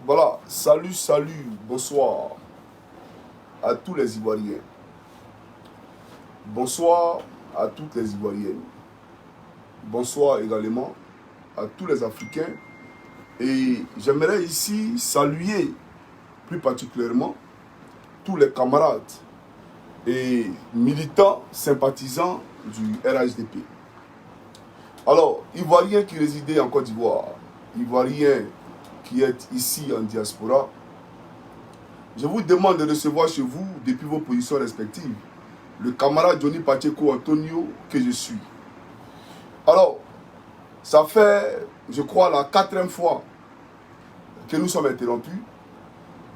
Voilà, salut, bonsoir à tous les Ivoiriens. Bonsoir à toutes les Ivoiriennes. Bonsoir également à tous les Africains. Et j'aimerais ici saluer plus particulièrement tous les camarades et militants sympathisants du RHDP. Alors, Ivoiriens qui résidaient en Côte d'Ivoire, Ivoiriens qui êtes ici en diaspora, je vous demande de recevoir chez vous, depuis vos positions respectives, le camarade Johnny Pacheco Antonio que je suis. Alors, ça fait, je crois, la 4e fois que nous sommes interrompus.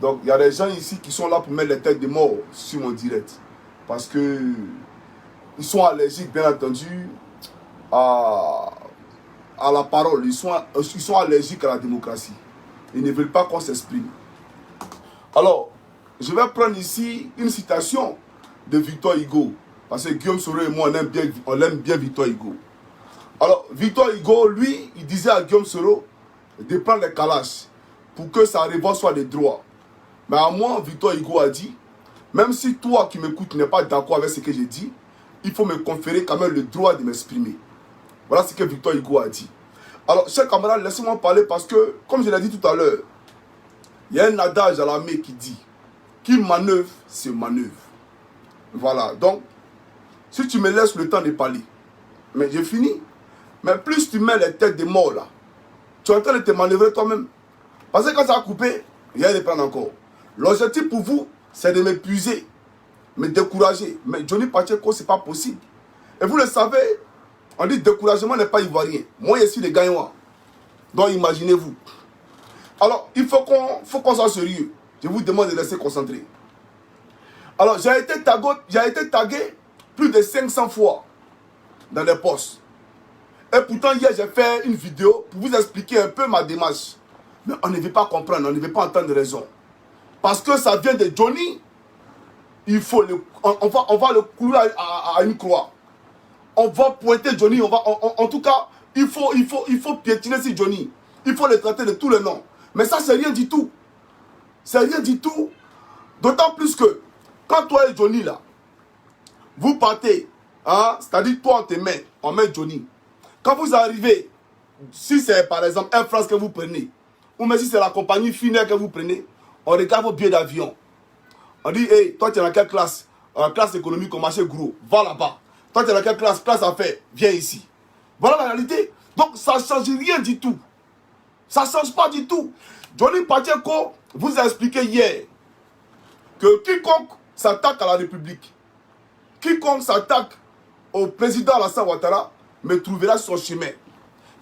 Donc, il y a des gens ici qui sont là pour mettre les têtes de mort sur mon direct. Parce que ils sont allergiques, bien entendu, à la parole. Ils sont allergiques à la démocratie. Ils ne veulent pas qu'on s'exprime. Alors, je vais prendre ici une citation de Victor Hugo. Parce que Guillaume Soro et moi, on aime bien Victor Hugo. Alors, Victor Hugo, lui, il disait à Guillaume Soro de prendre les calaches pour que sa révolte soit de droit. Mais à moi, Victor Hugo a dit, même si toi qui m'écoutes n'es pas d'accord avec ce que j'ai dit, il faut me conférer quand même le droit de m'exprimer. Voilà ce que Victor Hugo a dit. Alors, chers camarades, laissez-moi parler parce que, comme je l'ai dit tout à l'heure, il y a un adage à l'armée qui dit qui manœuvre, se manœuvre. Voilà, donc, si tu me laisses le temps de parler, mais j'ai fini. Mais plus tu mets les têtes des morts là, tu es en train de te manœuvrer toi-même. Parce que quand ça a coupé, il y a de prendre encore. L'objectif pour vous, c'est de m'épuiser, me décourager. Mais Johnny Pacheco, ce n'est pas possible. Et vous le savez, on dit découragement n'est pas ivoirien. Moi, je suis le gagnant. Donc imaginez-vous. Alors, il faut qu'on soit sérieux. Je vous demande de rester concentré. Alors, j'ai été tagué plus de 500 fois dans les posts. Et pourtant, hier, j'ai fait une vidéo pour vous expliquer un peu ma démarche. Mais on ne veut pas comprendre, on ne veut pas entendre raison. Parce que ça vient de Johnny, on va le clouer à une croix. On va pointer Johnny, en tout cas, il faut piétiner sur Johnny. Il faut le traiter de tous les noms. Mais ça, c'est rien du tout. C'est rien du tout. D'autant plus que, quand toi et Johnny, là, vous partez, hein, c'est-à-dire toi, on met Johnny. Quand vous arrivez, si c'est par exemple Air France que vous prenez, ou même si c'est la compagnie Finnair que vous prenez, on regarde vos billets d'avion. On dit, hey, toi tu es dans quelle classe? Classe économique au marché gros, va là-bas. Toi tu es dans quelle classe? Classe affaires, viens ici. Voilà la réalité. Donc ça ne change rien du tout. Ça ne change pas du tout. Johnny Pacheco vous a expliqué hier que quiconque s'attaque à la République, quiconque s'attaque au président Alassane Ouattara, me trouvera sur son chemin.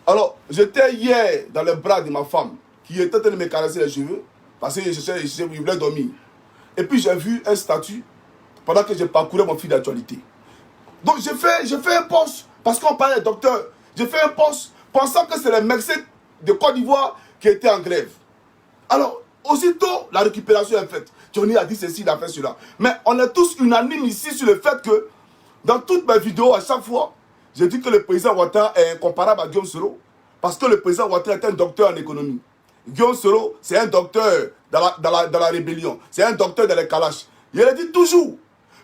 Alors, j'étais hier dans les bras de ma femme qui était en train de me caresser les cheveux parce que je voulais dormir. Et puis j'ai vu un statut pendant que je parcourais mon fil d'actualité. Donc j'ai fait un post parce qu'on parlait de docteur. J'ai fait un post pensant que c'est les médecins de Côte d'Ivoire qui étaient en grève. Alors, aussitôt, la récupération est faite. Johnny a dit ceci, il a fait cela. Mais on est tous unanimes ici sur le fait que dans toutes mes vidéos, à chaque fois, je dis que le président Ouattara est incomparable à Guillaume Soro parce que le président Ouattara est un docteur en économie. Guillaume Soro, c'est un docteur dans la rébellion. C'est un docteur dans les calaches. Je le dis toujours.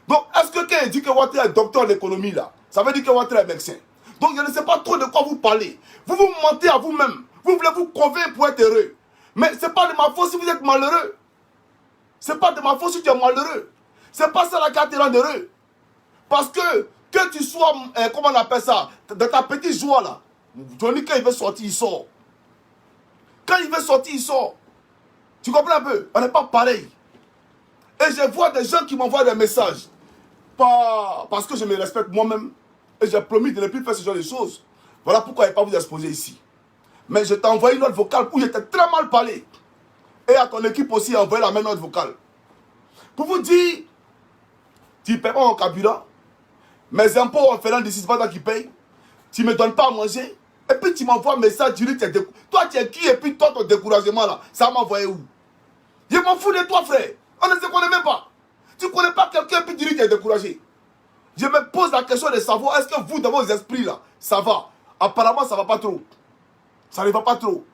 Donc, est-ce que quand il dit que Ouattara est docteur en économie, là, ça veut dire que Ouattara est médecin? Donc, je ne sais pas trop de quoi vous parlez. Vous vous mentez à vous-même. Vous voulez vous convaincre pour être heureux. Mais ce n'est pas de ma faute si vous êtes malheureux. Ce n'est pas de ma faute si tu es malheureux. Ce n'est pas ça la carte te rend heureux. Parce que tu sois, comment on appelle ça, dans ta petite joie là, Johnny, quand il veut sortir, il sort. Quand il veut sortir, il sort. Tu comprends un peu? On n'est pas pareil. Et je vois des gens qui m'envoient des messages. Pas parce que je me respecte moi-même. Et j'ai promis de ne plus faire ce genre de choses. Voilà pourquoi je n'ai pas vous exposer ici. Mais je t'ai envoyé une note vocale où j'étais très mal parlé. Et à ton équipe aussi, envoyé la même note vocale. Pour vous dire, tu ne paies pas mon carburant. Mes impôts en faisant des 6 pas qui payent. Tu ne me donnes pas à manger. Et puis tu m'envoies un message, tu dis, toi tu es qui? Et puis toi ton découragement là, ça m'a envoyé où? Je m'en fous de toi frère. On ne se connaît même pas. Tu ne connais pas quelqu'un et puis tu dis que tu es découragé. Je me pose la question de savoir, est-ce que vous dans vos esprits là, ça va? Apparemment ça ne va pas trop. Ça ne va pas trop.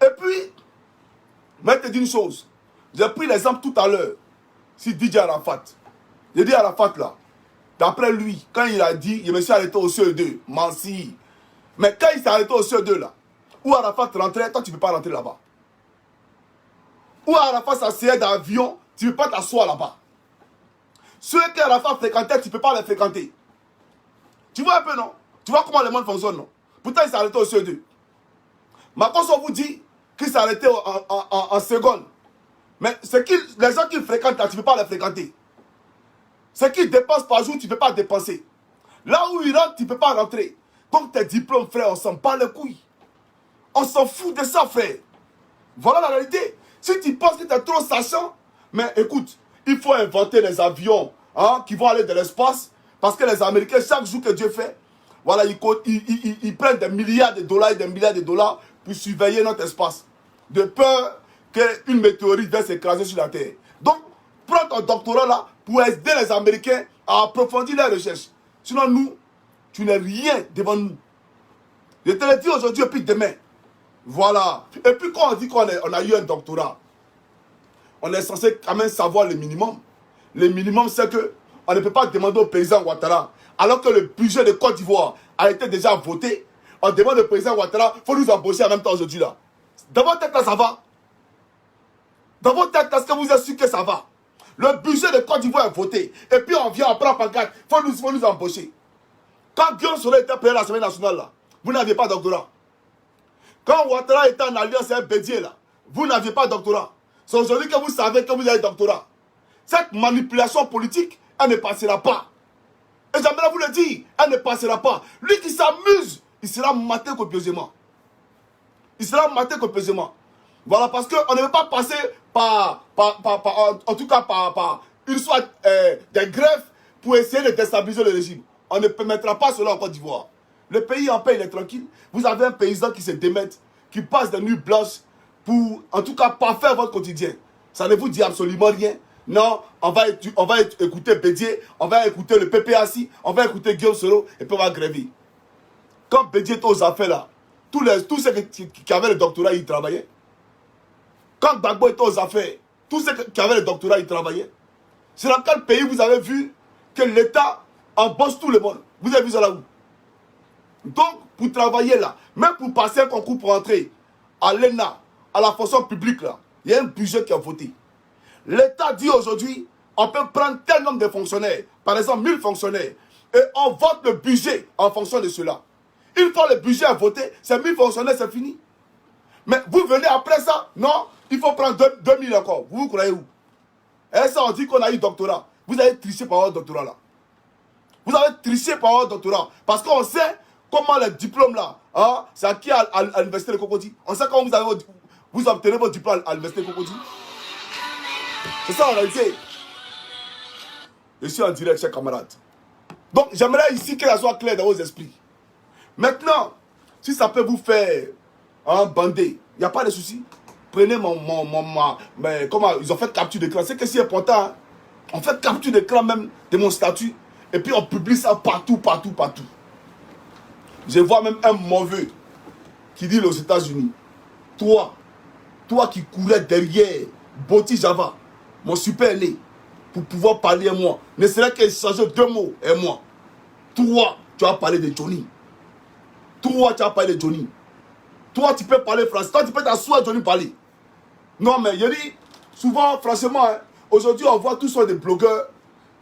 Et puis, Mais je te dis une chose. J'ai pris l'exemple tout à l'heure. Si Didier Arafat. J'ai dit Arafat là. D'après lui, quand il a dit, je me suis arrêté au CE2. Mansi. Mais quand il s'est arrêté au CE2 là, où Arafat rentrait, toi tu ne peux pas rentrer là-bas. Où Arafat s'asseyait dans l'avion, tu ne peux pas t'asseoir là-bas. Ceux qu'Arafat fréquentait, tu ne peux pas les fréquenter. Tu vois un peu, non? Tu vois comment le monde fonctionne, non? Pourtant, il s'est arrêté au CE2. Maintenant, on vous dit qu'il s'est arrêté en seconde. Mais les gens qui fréquentent là, tu ne peux pas les fréquenter. Ce qu'ils dépensent par jour, tu ne peux pas dépenser. Là où ils rentrent, tu ne peux pas rentrer. Donc tes diplômes, frère, on s'en bat les couilles. On s'en fout de ça, frère. Voilà la réalité. Si tu penses que tu es trop sachant, mais écoute, il faut inventer des avions qui vont aller dans l'espace. Parce que les Américains, chaque jour que Dieu fait, voilà, ils prennent des milliards de dollars et des milliards de dollars pour surveiller notre espace. De peur qu'une météorite vienne s'écraser sur la Terre. Donc, prends ton doctorat là pour aider les Américains à approfondir leurs recherches. Sinon, nous, tu n'es rien devant nous. Je te le dis aujourd'hui et puis demain. Voilà. Et puis quand on dit qu'on a eu un doctorat, on est censé quand même savoir le minimum. Le minimum, c'est que on ne peut pas demander au président Ouattara, alors que le budget de Côte d'Ivoire a été déjà voté, on demande au président Ouattara, il faut nous embaucher en même temps aujourd'hui là. Dans votre tête là, ça va. Dans votre tête, est-ce que vous êtes sûr que ça va? Le budget de Côte d'Ivoire est voté. Et puis on vient, on prend pancarte, il faut nous embaucher. Quand Guillaume Soro était prêt à la semaine nationale là, vous n'aviez pas de doctorat. Quand Ouattara était en alliance avec Bédier là, vous n'aviez pas de doctorat. C'est aujourd'hui que vous savez que vous avez un doctorat. Cette manipulation politique, elle ne passera pas. Et j'aimerais vous le dire, elle ne passera pas. Lui qui s'amuse, il sera maté copieusement. Il sera maté copieusement. Voilà, parce qu'on ne veut pas passer en tout cas par une soit des grèves pour essayer de déstabiliser le régime. On ne permettra pas cela en Côte d'Ivoire. Le pays en paix, il est tranquille. Vous avez un paysan qui se démette, qui passe des nuits blanches pour, en tout cas, pas faire votre quotidien. Ça ne vous dit absolument rien. Non, on va écouter Bédier, on va écouter le PPAC, on va écouter Guillaume Soro, et puis on va gréver. Quand Bédier était aux affaires là, tous ceux qui avaient le doctorat, ils travaillaient. Quand Gbagbo était aux affaires, tous ceux qui avaient le doctorat, ils travaillaient. C'est dans quel pays vous avez vu que l'État embauche tout le monde? Vous avez vu ça là où? Donc, pour travailler là, même pour passer un concours pour entrer à l'ENA, à la fonction publique là, il y a un budget qui est voté. L'État dit aujourd'hui, on peut prendre tel nombre de fonctionnaires, par exemple 1000 fonctionnaires, et on vote le budget en fonction de cela. Une fois le budget est voté, ces 1000 fonctionnaires, c'est fini. Mais vous venez après ça, non, il faut prendre 2000 encore. Vous croyez où? Et ça, on dit qu'on a eu doctorat. Vous avez triché par votre doctorat là. Vous avez triché par votre doctorat. Parce qu'on sait comment les diplômes là, c'est acquis à l'université de Cocody. On sait comment vous obtenez votre diplôme à l'université de Cocody. C'est ça en réalité. Je suis en direct, chers camarades. Donc, j'aimerais ici que ça soit clair dans vos esprits. Maintenant, si ça peut vous faire bander, il n'y a pas de souci. Prenez mais comment ils ont fait capture d'écran. C'est que c'est important. Hein? On fait capture d'écran même de mon statut. Et puis on publie ça partout, partout, partout. Je vois même un mauvais qui dit aux États-Unis, toi qui courais derrière Boti Java, mon super né, pour pouvoir parler à moi, ne serait qu'échanger 2 mots et moi. Toi, tu as parlé de Johnny. Toi, tu as parlé de Johnny. Toi, tu peux parler français. Toi, tu peux t'asseoir Johnny parler. Non, mais je dis, souvent, franchement, hein, aujourd'hui, on voit tous sont des blogueurs.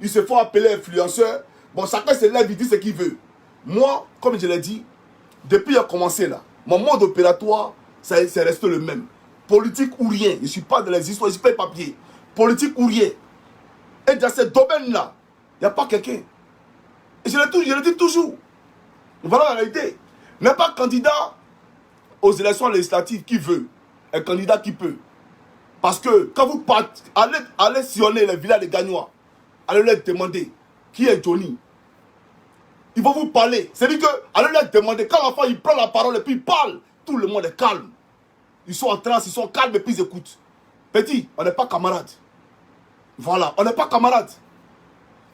Ils se font appeler influenceurs. Bon, chacun se lève, il dit ce qu'il veut. Moi, comme je l'ai dit, depuis que j'ai commencé là, mon mode opératoire, c'est resté le même. Politique ou rien. Je ne suis pas dans les histoires, je ne suis pas papier. Politique ou rien. Et dans ce domaine-là, il n'y a pas quelqu'un. Et je le dis toujours. Voilà la réalité. N'est pas candidat aux élections législatives qui veut. Un candidat qui peut. Parce que quand vous allez sillonner les villages des Gagnois, allez leur demander qui est Johnny. Ils vont vous parler. C'est-à-dire que, allez leur demander, quand l'enfant il prend la parole et puis il parle, tout le monde est calme. Ils sont en transe, ils sont calmes et puis ils écoutent. Petit, on n'est pas camarades. Voilà, on n'est pas camarades.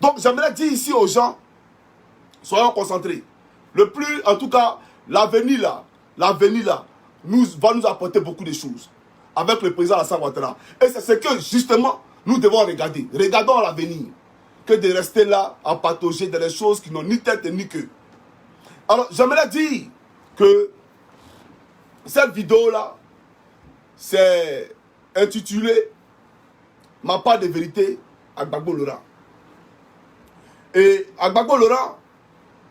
Donc j'aimerais dire ici aux gens, soyons concentrés. Le plus, en tout cas, l'avenir là, va nous apporter beaucoup de choses. avec le président Alassane Ouattara. Et c'est ce que justement nous devons regarder. Regardons l'avenir. Que de rester là à patauger dans des choses qui n'ont ni tête ni queue. Alors j'aimerais dire que cette vidéo-là, c'est intitulé Ma part de vérité à Gbagbo Laurent. Et à Gbagbo Laurent,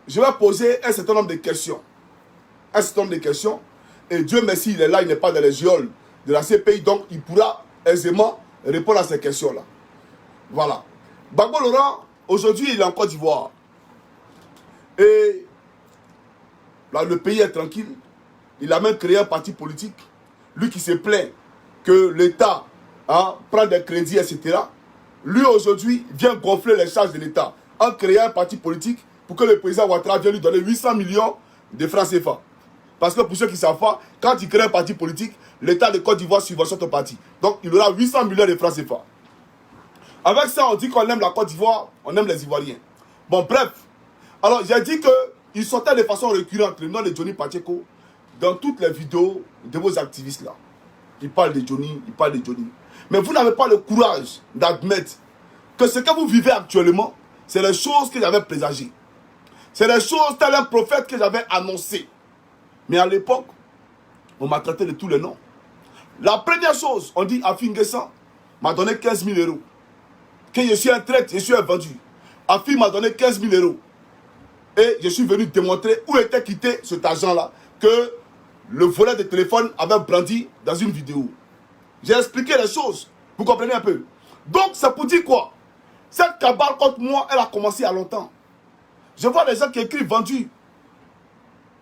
je vais poser un certain nombre de questions. Un certain nombre de questions. Et Dieu merci, il est là, il n'est pas dans les geôles de la CPI, donc il pourra aisément répondre à ces questions-là. Voilà. Gbagbo Laurent, aujourd'hui, il est en Côte d'Ivoire. Et là, le pays est tranquille. Il a même créé un parti politique. Lui qui se plaint que l'État prend des crédits, etc. Lui, aujourd'hui, vient gonfler les charges de l'État en créant un parti politique pour que le président Ouattara vienne lui donner 800 millions de francs CFA. Parce que pour ceux qui ne savent pas, quand il crée un parti politique, l'État de Côte d'Ivoire subventionne ton parti. Donc, il aura 800 millions de francs CFA. Avec ça, on dit qu'on aime la Côte d'Ivoire, on aime les Ivoiriens. Bon, bref. Alors, j'ai dit qu'il sortait de façon récurrente le nom de Johnny Pacheco dans toutes les vidéos de vos activistes là. Il parle de Johnny, il parle de Johnny. Mais vous n'avez pas le courage d'admettre que ce que vous vivez actuellement, c'est les choses que j'avais présagées. C'est les choses tel un prophète que j'avais annoncé. Mais à l'époque, on m'a traité de tous les noms. La première chose, on dit Afi N'Guessan m'a donné 15 000 euros. Que je suis un traître, je suis un vendu. Afi m'a donné 15 000 euros. Et je suis venu démontrer où était quitté cet argent-là que le volet de téléphone avait brandi dans une vidéo. J'ai expliqué les choses. Vous comprenez un peu? Donc, c'est pour dire quoi? Cette cabale contre moi, elle a commencé il y a longtemps. Je vois des gens qui écrivent vendu.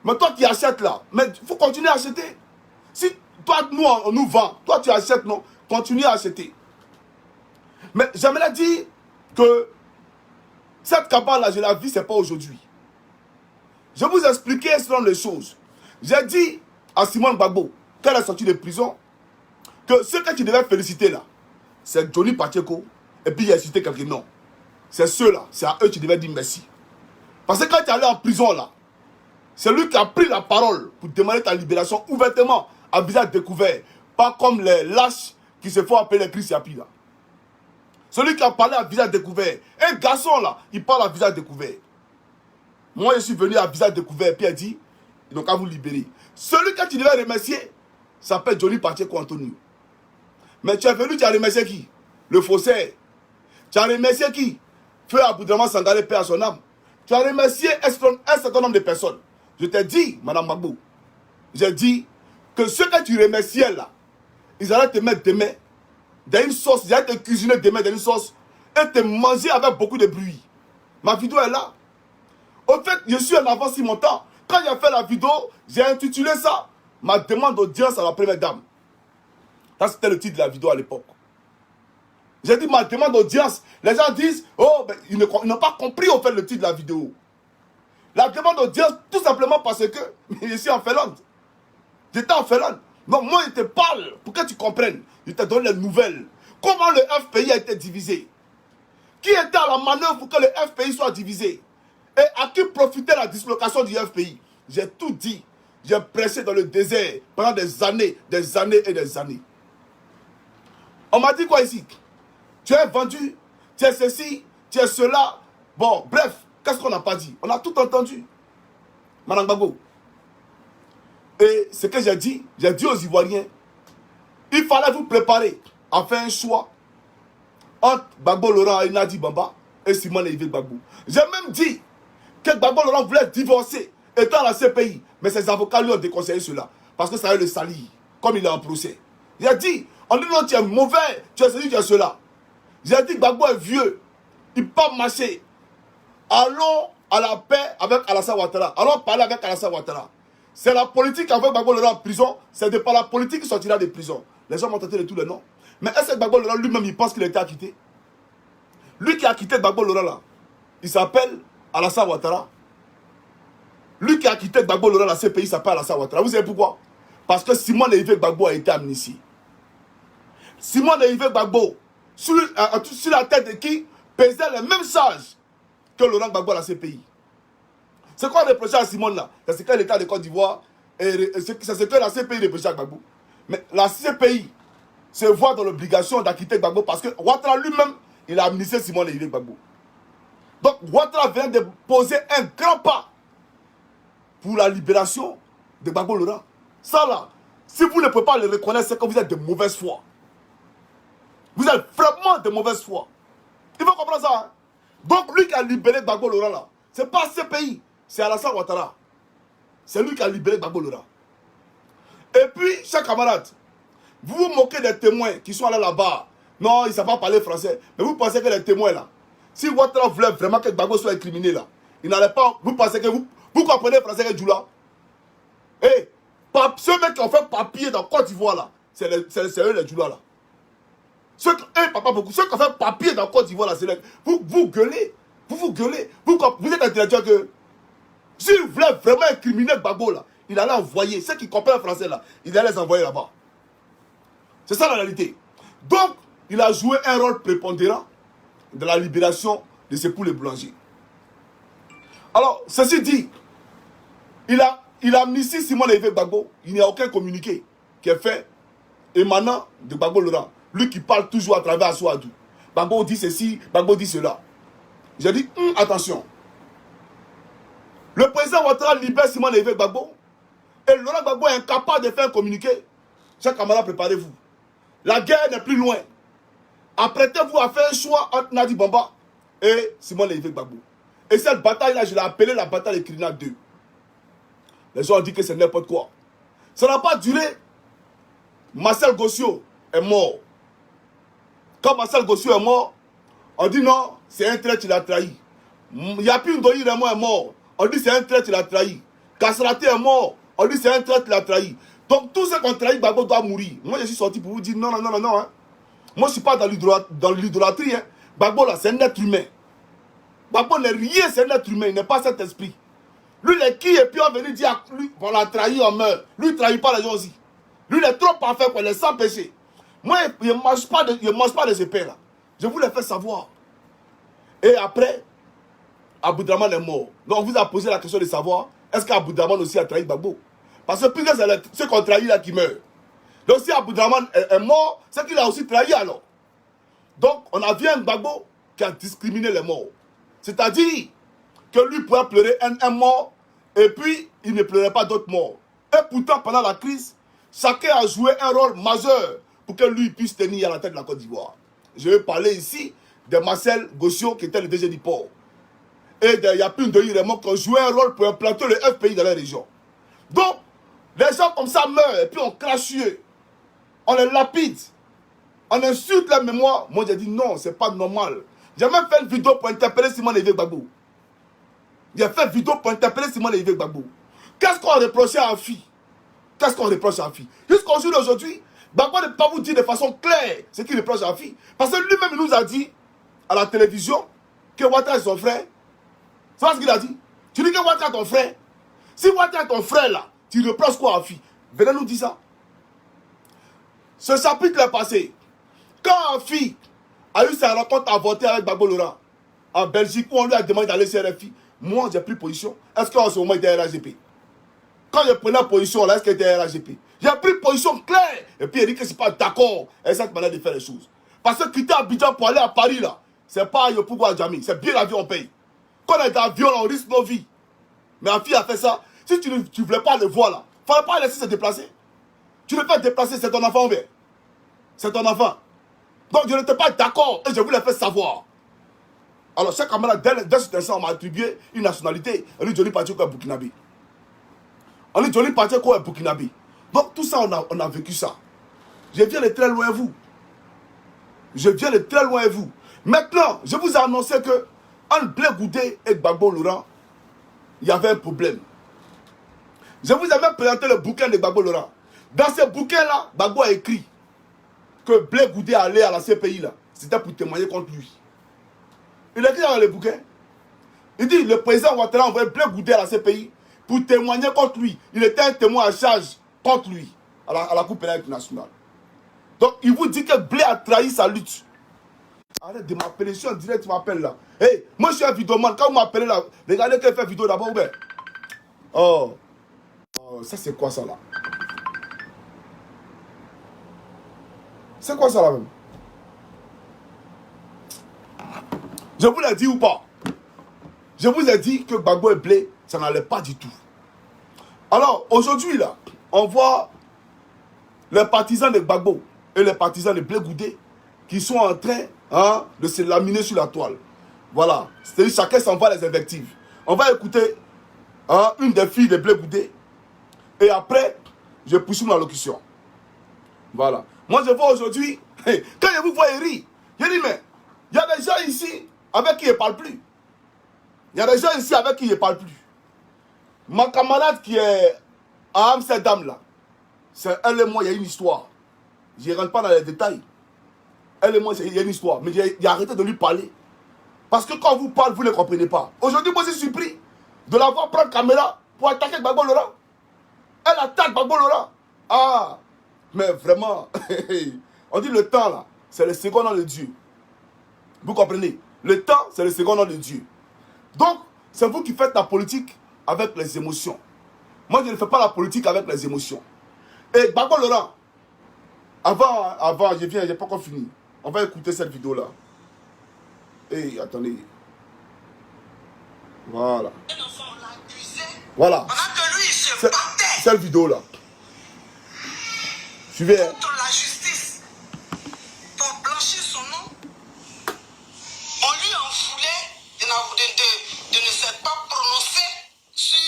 Mais toi qui achètes là, mais il faut continuer à acheter. Si toi, nous, on nous vend, toi tu achètes, non, continue à acheter. Mais j'aimerais dire que cette cabale-là, je la vis, ce n'est pas aujourd'hui. Je vous expliquer selon les choses. J'ai dit à Simone Gbagbo, quand elle est sortie de prison, que ceux que tu devais féliciter là, c'est Johnny Pacheco, et puis il a cité quelques noms. C'est ceux-là, c'est à eux que tu devais dire merci. Parce que quand tu es allé en prison là, c'est lui qui a pris la parole pour demander ta libération ouvertement, à visage découvert. Pas comme les lâches qui se font appeler les Chris Yapi là. Celui qui a parlé à visage découvert. Un garçon là, il parle à visage découvert. Moi je suis venu à visage découvert, puis il a dit, ils n'ont qu'à vous libérer. Celui que tu devais remercier, s'appelle Johnny Pacheco Antonio. Mais tu es venu, tu as remercié qui? Le faussaire. Tu as remercié qui? Feu Aboudraman Sangaré, paix à son âme. Tu as remercié un certain nombre de personnes. Je t'ai dit, Madame Gbagbo, j'ai dit que ceux que tu remerciais là, ils allaient te mettre demain dans une sauce, ils allaient te cuisiner demain dans une sauce et te manger avec beaucoup de bruit. Ma vidéo est là. Au fait, je suis en avance sur mon temps. Quand j'ai fait la vidéo, j'ai intitulé ça ma demande d'audience à la première dame. Ça, c'était le titre de la vidéo à l'époque. J'ai dit ma demande d'audience. Les gens disent, oh, ben, ils n'ont pas compris au fait le titre de la vidéo. La demande d'audience, tout simplement parce que je suis en Finlande. J'étais en Finlande. Donc moi, je te parle pour que tu comprennes. Je te donne les nouvelles. Comment le FPI a été divisé? Qui était à la manœuvre pour que le FPI soit divisé? Et à qui profitait la dislocation du FPI? J'ai tout dit. J'ai pressé dans le désert pendant des années et des années. On m'a dit quoi ici? Tu es vendu, tu es ceci, tu es cela. Bon, bref, qu'est-ce qu'on n'a pas dit? On a tout entendu. Madame Gbagbo. Et ce que j'ai dit aux Ivoiriens, il fallait vous préparer à faire un choix entre Gbagbo Laurent et Nadi Bamba et Simone Yves Gbagbo. J'ai même dit que Gbagbo Laurent voulait divorcer étant à la CPI, mais ses avocats lui ont déconseillé cela parce que ça allait le salir, comme il est en procès. J'ai dit, on dit non, tu es mauvais, tu es celui qui est cela. J'ai dit, Gbagbo est vieux, il ne peut pas marcher. Allons à la paix avec Alassane Ouattara. Allons parler avec Alassane Ouattara. C'est la politique avec Gbagbo Laurent en prison, c'est de par la politique qui sortira de prison. Les gens m'ont traité de tous les noms. Mais est-ce que Gbagbo Laurent lui-même, il pense qu'il a été acquitté? Lui qui a quitté Gbagbo Laurent là, il s'appelle Alassane Ouattara. Lui qui a quitté Gbagbo Laurent la CPI s'appelle Alassane Ouattara. Vous savez pourquoi? Parce que Simone Yves Gbagbo a été amnistié. Simone Yves Gbagbo, sur la tête de qui pesait les mêmes charges que Laurent Gbagbo à la CPI. C'est quoi reprocher à Simone là? C'est ce que l'État de Côte d'Ivoire, c'est ce que la CPI reprochait à Gbagbo. Mais la CPI se voit dans l'obligation d'acquitter Gbagbo parce que Ouattara lui-même, il a amnistié Simon Lévy Gbagbo. Donc Ouattara vient de poser un grand pas pour la libération de Gbagbo Laurent. Ça là, si vous ne pouvez pas le reconnaître, c'est que vous êtes de mauvaise foi. Vous êtes vraiment de mauvaise foi. Il faut comprendre ça. Hein? Donc lui qui a libéré Gbagbo Laurent là, c'est pas ce pays, c'est Alassane Ouattara. C'est lui qui a libéré Gbagbo Laurent. Et puis, chers camarades, vous vous moquez des témoins qui sont allés là-bas. Non, ils ne savent pas parler français. Mais vous pensez que les témoins là, si Ouattara voulait vraiment que Gbagbo soit incriminé là, il n'allait pas. Vous pensez que vous comprenez le français que Djoula? Eh, ceux mecs qui ont fait papier dans Côte d'Ivoire là, c'est eux les Djoula là. Ceux qui ont fait papier dans Côte d'Ivoire là, c'est vous gueulez. Vous gueulez. Vous êtes intellectuel que. S'il voulait vraiment incriminer Gbagbo là, il allait envoyer. Ceux qui comprennent le français là, il allait les envoyer là-bas. C'est ça la réalité. Donc, il a joué un rôle prépondérant dans la libération de ses poules boulangers. Alors, ceci dit, il a amnistié Simon Lévy Gbagbo. Il n'y a aucun communiqué qui est fait émanant de Gbagbo Laurent. Lui qui parle toujours à travers Assouadou. Gbagbo dit ceci, Gbagbo dit cela. J'ai dit, attention. Le président Ouattara libère Simon Lévy Gbagbo. Et Laurent Gbagbo est incapable de faire un communiqué. Chers camarades, préparez-vous. La guerre n'est plus loin. Apprêtez-vous à faire un choix entre Nadi Bamba et Simon Lévy Gbagbo. Et cette bataille-là, je l'ai appelée la bataille de Kirina 2. Les gens ont dit que c'est n'importe quoi. Ça n'a pas duré. Marcel Gossio est mort. Quand Marcel Gossio est mort, on dit non, c'est un traître, il a trahi. Yapi Ndoyi Raymond est mort. On dit c'est un traître, il a trahi. Kasrate est mort. On dit c'est un traître, il a trahi. Donc tous ceux qui ont trahi Gbagbo doivent mourir. Moi je suis sorti pour vous dire non. Hein. Moi je ne suis pas dans l'idolâtrie. Hein. Gbagbo là, c'est un être humain. Gbagbo n'est rien, c'est un être humain. Il n'est pas cet esprit. Lui, il est qui? Et puis on venu dire lui, on l'a trahi, on meurt. Lui, il ne trahit pas les gens aussi. Lui, il est trop parfait, quoi. Il est sans péché. Moi, il ne mange pas de ce pain là. Je vous l'ai fait savoir. Et après, Aboudraman est mort. Donc on vous a posé la question de savoir, est-ce qu'Aboudraman aussi a trahi Gbagbo? Parce que plus c'est ceux qui ont trahi là qui meurent. Donc si Aboudraman est mort, c'est qu'il a aussi trahi alors. Donc on a vu un Gbagbo qui a discriminé les morts. C'est-à-dire que lui pouvait pleurer un mort et puis il ne pleurait pas d'autres morts. Et pourtant pendant la crise, chacun a joué un rôle majeur pour que lui puisse tenir à la tête de la Côte d'Ivoire. Je vais parler ici de Marcel Gossio qui était le DG du port. Et de Yapi Ndoyi Raymond qui ont joué un rôle pour implanter le FPI dans la région. Donc, les gens comme ça meurent et puis on crache eux. On les lapide. On insulte la mémoire. Moi j'ai dit non, c'est pas normal. J'ai même fait une vidéo pour interpeller Simon Lévy Gbagbo. J'ai fait une vidéo pour interpeller Simon Lévy Gbagbo. Qu'est-ce qu'on reprochait à Afi? Qu'est-ce qu'on reproche à Afi? Jusqu'au jour d'aujourd'hui, Gbagbo ne peut pas vous dire de façon claire ce qu'il reproche à Afi. Parce que lui-même il nous a dit à la télévision que Ouattara est son frère. C'est pas ce qu'il a dit. Tu dis que Ouattara est ton frère. Si Ouattara est ton frère là, tu reproches quoi à Afi? Venez nous dire ça. Ce chapitre est passé. Quand Afi a eu sa rencontre avortée avec Gbagbo Laurent en Belgique où on lui a demandé d'aller CRFI, moi j'ai pris position. Est-ce qu'en ce moment il était RAGP? Quand je prenais position là, est-ce qu'il était RAGP? J'ai pris position claire. Et puis il dit que je ne suis pas d'accord avec cette manière de faire les choses. Parce que quitter Abidjan pour aller à Paris là, c'est pas Yopougo Djami, c'est bien l'avion on paye. Quand on est dans l'avion, on risque nos vies. Mais Afi a fait ça. Si tu ne voulais pas le voir là, il ne fallait pas laisser se déplacer. Tu ne peux pas te déplacer, c'est ton enfant ouvert. C'est ton enfant. Donc je n'étais pas d'accord et je vous l'ai fait savoir. Alors, chaque camarade, dès cet instant, on m'a attribué une nationalité. On dit Johnny Pacheco est Burkinabé. On dit Johnny Pacheco est Burkinabé. Donc tout ça, on a vécu ça. Je viens de très loin vous. Je viens de très loin vous. Maintenant, je vous ai annoncé que entre Blé Goudé et Gbagbo Laurent, il y avait un problème. Je vous avais présenté le bouquin de Gbagbo Laurent. Dans ce bouquin-là, Gbagbo a écrit que Blé Goudé allait à la CPI là. C'était pour témoigner contre lui. Il a écrit dans le bouquin. Il dit le président Ouattara a envoyé Blé Goudé à la CPI pour témoigner contre lui. Il était un témoin à charge contre lui à la Cour pénale internationale. Donc il vous dit que Blé a trahi sa lutte. Arrête de m'appeler, je suis en direct, tu m'appelles là. Hey, moi je suis un vidéoman, quand vous m'appelez là, regardez qu'elle fait vidéo d'abord ou bien. Oh, ça c'est quoi ça là? C'est quoi ça là même? Je vous l'ai dit ou pas? Je vous ai dit que Gbagbo et Blé, ça n'allait pas du tout. Alors, aujourd'hui, là, on voit les partisans de Gbagbo et les partisans de Blé Goudé qui sont en train de se laminer sur la toile. Voilà. C'est-à-dire chacun s'envoie les invectives. On va écouter une des filles de Blé Goudé et après, je poursuis mon allocution. Voilà. Moi, je vois aujourd'hui, quand je vous vois rire, je dis, mais il y a des gens ici avec qui je ne parle plus. Il y a des gens ici avec qui je ne parle plus. Ma camarade qui est à Amsterdam, là, c'est elle et moi, il y a une histoire. Je ne rentre pas dans les détails. Elle et moi, il y a une histoire. Mais j'ai arrêté de lui parler. Parce que quand on vous parle, vous ne comprenez pas. Aujourd'hui, moi, je suis surpris de la voir prendre caméra pour attaquer Gbagbo Laurent. Elle attaque Gbagbo Laurent. Ah, mais vraiment, on dit le temps, là, c'est le second nom de Dieu. Vous comprenez? Le temps, c'est le second nom de Dieu. Donc, c'est vous qui faites la politique avec les émotions. Moi, je ne fais pas la politique avec les émotions. Et Gbagbo Laurent, avant, je viens, je n'ai pas encore fini. On va écouter cette vidéo-là. Et attendez. Voilà. Voilà. Cette vidéo-là. Suivez. Contre la justice. Pour blanchir son nom. On lui en voulait de ne s'être pas prononcé sur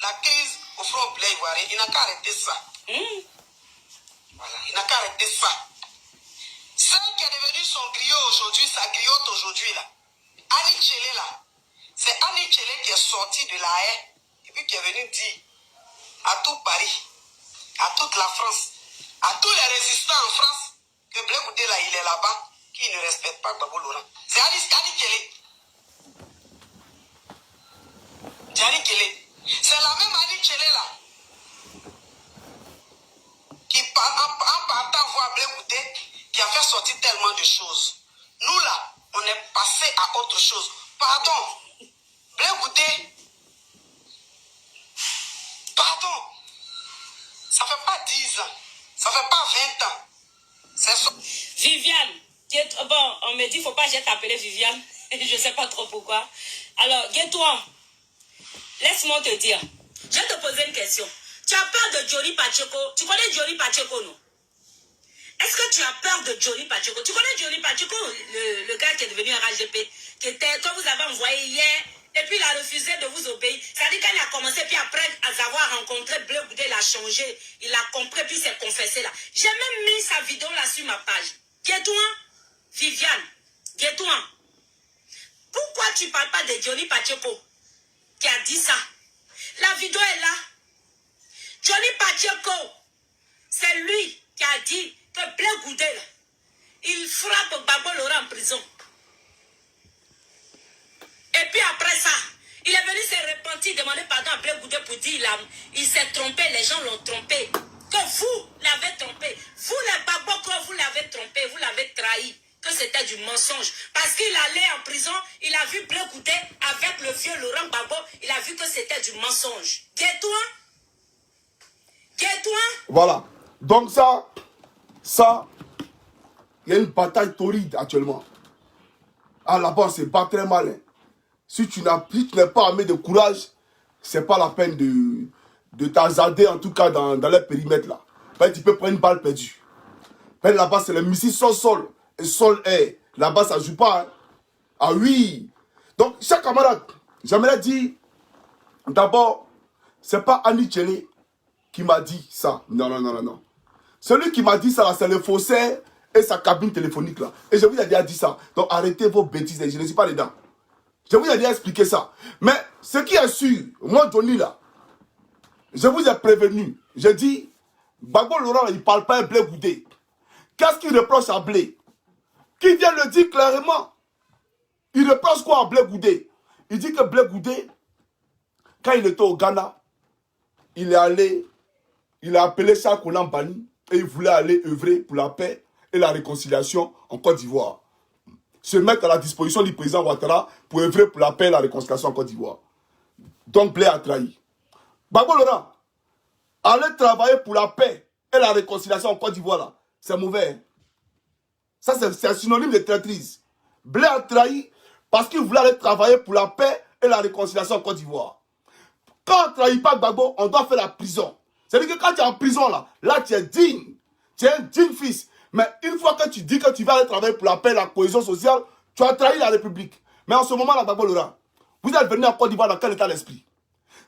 la crise au front blé ivoirien. Il n'a qu'à arrêter ça. Voilà, il n'a qu'à arrêter ça. Celle qui est devenue son griot aujourd'hui, sa griotte aujourd'hui là, Annie Tchélé là, c'est Annie Tchélé qui est sortie de la haie et puis qui est venue dire à tout Paris, à toute la France, à tous les résistants en France, que Blé Goudé là, il est là-bas, qui ne respecte pas Gbagbo Laurent. C'est Annie Tchélé. C'est Annie Tchélé. C'est la même Annie Tchélé là, qui en partant voir Blé Goudé, qui a fait sortir tellement de choses. Nous là, on est passé à autre chose. Pardon, Blé Goudé, pardon, ça fait pas 10 ans, ça fait pas 20 ans. C'est Viviane, bon, on me dit, faut pas que je t'appelle Viviane, je sais pas trop pourquoi. Alors, Guétouan, laisse-moi te dire, je vais te poser une question. Tu as peur de Johnny Pacheco? Tu connais Johnny Pacheco, non? Est-ce que tu as peur de Johnny Pacheco? Tu connais Johnny Pacheco, le gars qui est devenu un RGP, que vous avez envoyé hier, et puis il a refusé de vous obéir. Ça dit quand il a commencé, puis après avoir rencontré Blé Goudé, il a changé, il a compris, puis il s'est confessé là. J'ai même mis sa vidéo là sur ma page. Guétouan, Viviane, Guétouan, pourquoi tu ne parles pas de Johnny Pacheco qui a dit ça? La vidéo est là. Johnny Pacheco, c'est lui qui a dit que Blé Goudé, il frappe Gbagbo Laurent en prison. Et puis après ça, il est venu se repentir, demander pardon à Blé Goudé pour dire il s'est trompé, les gens l'ont trompé. Que vous l'avez trompé. Vous, les Gbagbo, vous l'avez trompé, vous l'avez trahi. Que c'était du mensonge. Parce qu'il allait en prison, il a vu Blé Goudé avec le vieux Laurent Gbagbo, il a vu que c'était du mensonge. Guétouan. Voilà. Donc ça, il y a une bataille torride actuellement. Ah, là-bas, on se bat très mal. Hein. Si tu n'es pas armé de courage, c'est pas la peine de t'hazarder, en tout cas dans les périmètres là. Ben, tu peux prendre une balle perdue. Ben, là-bas, c'est le missile sol-sol et sol-air. Là-bas, ça joue pas. Hein. Ah oui. Donc, chaque camarade, j'aimerais dire, d'abord, c'est pas Annie Tchélé qui m'a dit ça. Non. Celui qui m'a dit ça, c'est le faussaire et sa cabine téléphonique là. Et je vous ai déjà dit ça. Donc arrêtez vos bêtises, je ne suis pas dedans. Je vous ai déjà expliqué ça. Mais ce qui est sûr, moi Johnny là, je vous ai prévenu. Je dis, Gbagbo Laurent, il ne parle pas à Blé Goudé. Qu'est-ce qu'il reproche à Blé? Qui vient le dire clairement? Il reproche quoi à Blé Goudé? Il dit que Blé Goudé, quand il était au Ghana, il a appelé Charles Konan Bani et il voulait aller œuvrer pour la paix et la réconciliation en Côte d'Ivoire. Se mettre à la disposition du président Ouattara pour œuvrer pour la paix et la réconciliation en Côte d'Ivoire. Donc Blé a trahi. Gbagbo Laurent, aller travailler pour la paix et la réconciliation en Côte d'Ivoire, c'est mauvais. Hein? Ça, c'est un synonyme de traîtrise. Blé a trahi parce qu'il voulait aller travailler pour la paix et la réconciliation en Côte d'Ivoire. Quand on ne trahit pas Gbagbo, on doit faire la prison. C'est-à-dire que quand tu es en prison, là tu es digne. Tu es un digne fils. Mais une fois que tu dis que tu vas aller travailler pour la paix et la cohésion sociale, tu as trahi la République. Mais en ce moment-là, Gbagbo Laurent, vous êtes venu en Côte d'Ivoire dans quel état d'esprit?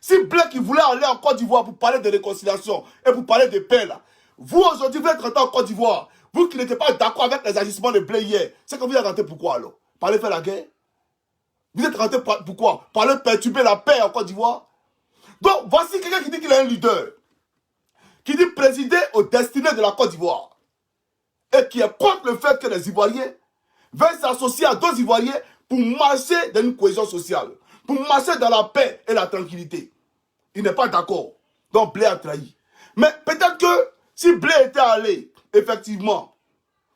Si Blé qui voulait aller en Côte d'Ivoire pour parler de réconciliation et pour parler de paix, là, vous aujourd'hui, vous êtes rentré en Côte d'Ivoire, vous qui n'étiez pas d'accord avec les agissements de Blé hier, c'est que vous êtes rentré pourquoi alors? Pour aller faire la guerre? Vous êtes rentré pourquoi? Pour aller perturber la paix en Côte d'Ivoire? Donc, voici quelqu'un qui dit qu'il est un leader, qui dit présider aux destinées de la Côte d'Ivoire, et qui est contre le fait que les Ivoiriens veulent s'associer à d'autres Ivoiriens pour marcher dans une cohésion sociale, pour marcher dans la paix et la tranquillité. Il n'est pas d'accord. Donc, Blé a trahi. Mais peut-être que si Blé était allé, effectivement,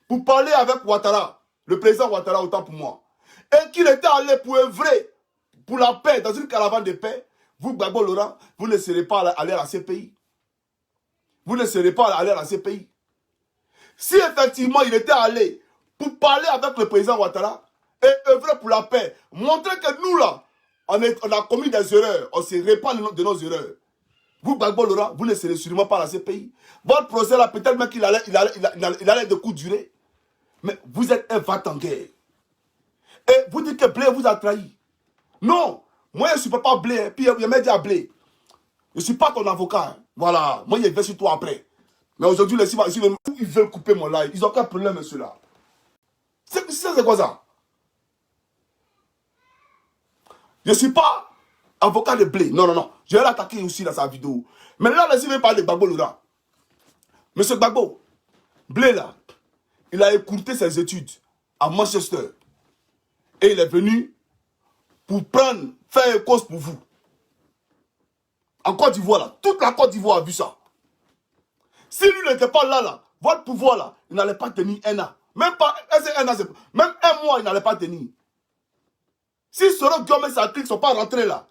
pour parler avec Ouattara, le président Ouattara, autant pour moi, et qu'il était allé pour œuvrer pour la paix dans une caravane de paix, vous, Gbagbo Laurent, vous ne serez pas aller à la CPI. Vous ne serez pas aller à la CPI. Si effectivement il était allé pour parler avec le président Ouattara et œuvrer pour la paix, montrer que nous là, on a commis des erreurs, on se répand de nos erreurs. Vous, Gbagbo Laurent, vous ne serez sûrement pas à la CPI. Votre procès là, peut-être même qu'il allait de courte durée. Mais vous êtes un va-t-en-guerre. Et vous dites que Blé vous a trahi. Non, moi je ne suis pas Blé, hein. Puis il m'a dit à Blé, je ne suis pas ton avocat. Hein. Voilà, moi je vais sur toi après. Mais aujourd'hui, ils veulent couper mon live. Ils n'ont aucun problème, monsieur-là. C'est quoi ça? Je ne suis pas avocat de Blé. Non, non, non. Je vais l'attaquer aussi dans sa vidéo. Mais là, laissez-moi parler de Gbagbo Laurent. Monsieur Gbagbo, Blé, là, il a écourté ses études à Manchester. Et il est venu pour faire une cause pour vous. En Côte d'Ivoire, là, toute la Côte d'Ivoire a vu ça. Si lui n'était pas là, votre pouvoir là, il n'allait pas tenir un an. Même pas un an, même un mois, il n'allait pas tenir. Si Soro Guillaume et sa clique ne sont pas rentrés là,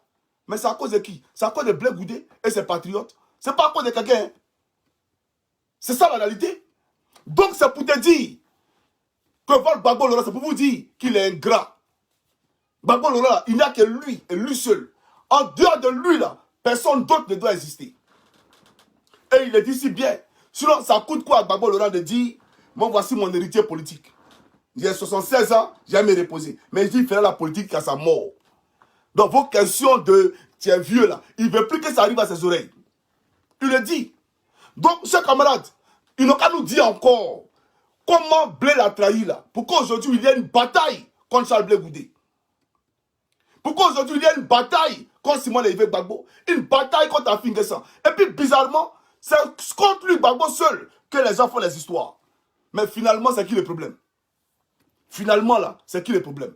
mais c'est à cause de qui? C'est à cause de Blé Goudé et ses patriotes. C'est pas à cause de quelqu'un. Hein? C'est ça la réalité. Donc c'est pour te dire que votre Gbagbo Laurent, c'est pour vous dire qu'il est ingrat. Gbagbo Laurent, il n'y a que lui et lui seul. En dehors de lui là, personne d'autre ne doit exister. Et il le dit si bien. Sinon, ça coûte quoi à Gbagbo Laurent de dire, moi voici mon héritier politique. J'ai 76 ans, j'ai jamais reposé. Mais il dit, il fera la politique à sa mort. Donc vos questions de, tu es vieux là, il ne veut plus que ça arrive à ses oreilles. Il le dit. Donc, chers camarades, ils n'ont qu'à nous dire encore comment Blé l'a trahi là. Pourquoi aujourd'hui il y a une bataille contre Charles Blé Goudé. Pourquoi aujourd'hui il y a une bataille contre Simon Lévé Gbagbo. Une bataille contre Afin Guessan. Et puis bizarrement, c'est contre lui Gbagbo seul que les gens font les histoires. Mais finalement, c'est qui le problème? Finalement là, c'est qui le problème?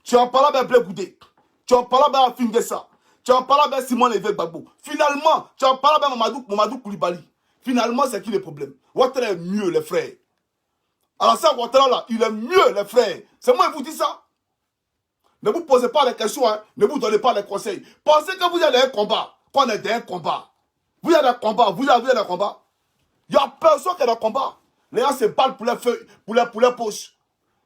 Tu en parles avec Blé Goudé. Tu en parles avec Afin Guessan. Tu en parles avec Simon Lévé Gbagbo. Finalement, tu en parles avec Mamadou Koulibaly. Finalement, c'est qui le problème? Ouattara est mieux, les frères. Alors ça, Ouattara là, il est mieux, les frères. C'est moi qui vous dis ça. Ne vous posez pas les questions, hein. Ne vous donnez pas les conseils. Pensez que vous avez un combat, qu'on est dans un combat. Vous avez un combat, vous avez un combat. Il n'y a personne qui a un combat. Les gens se battent pour les feuilles, pour les poches.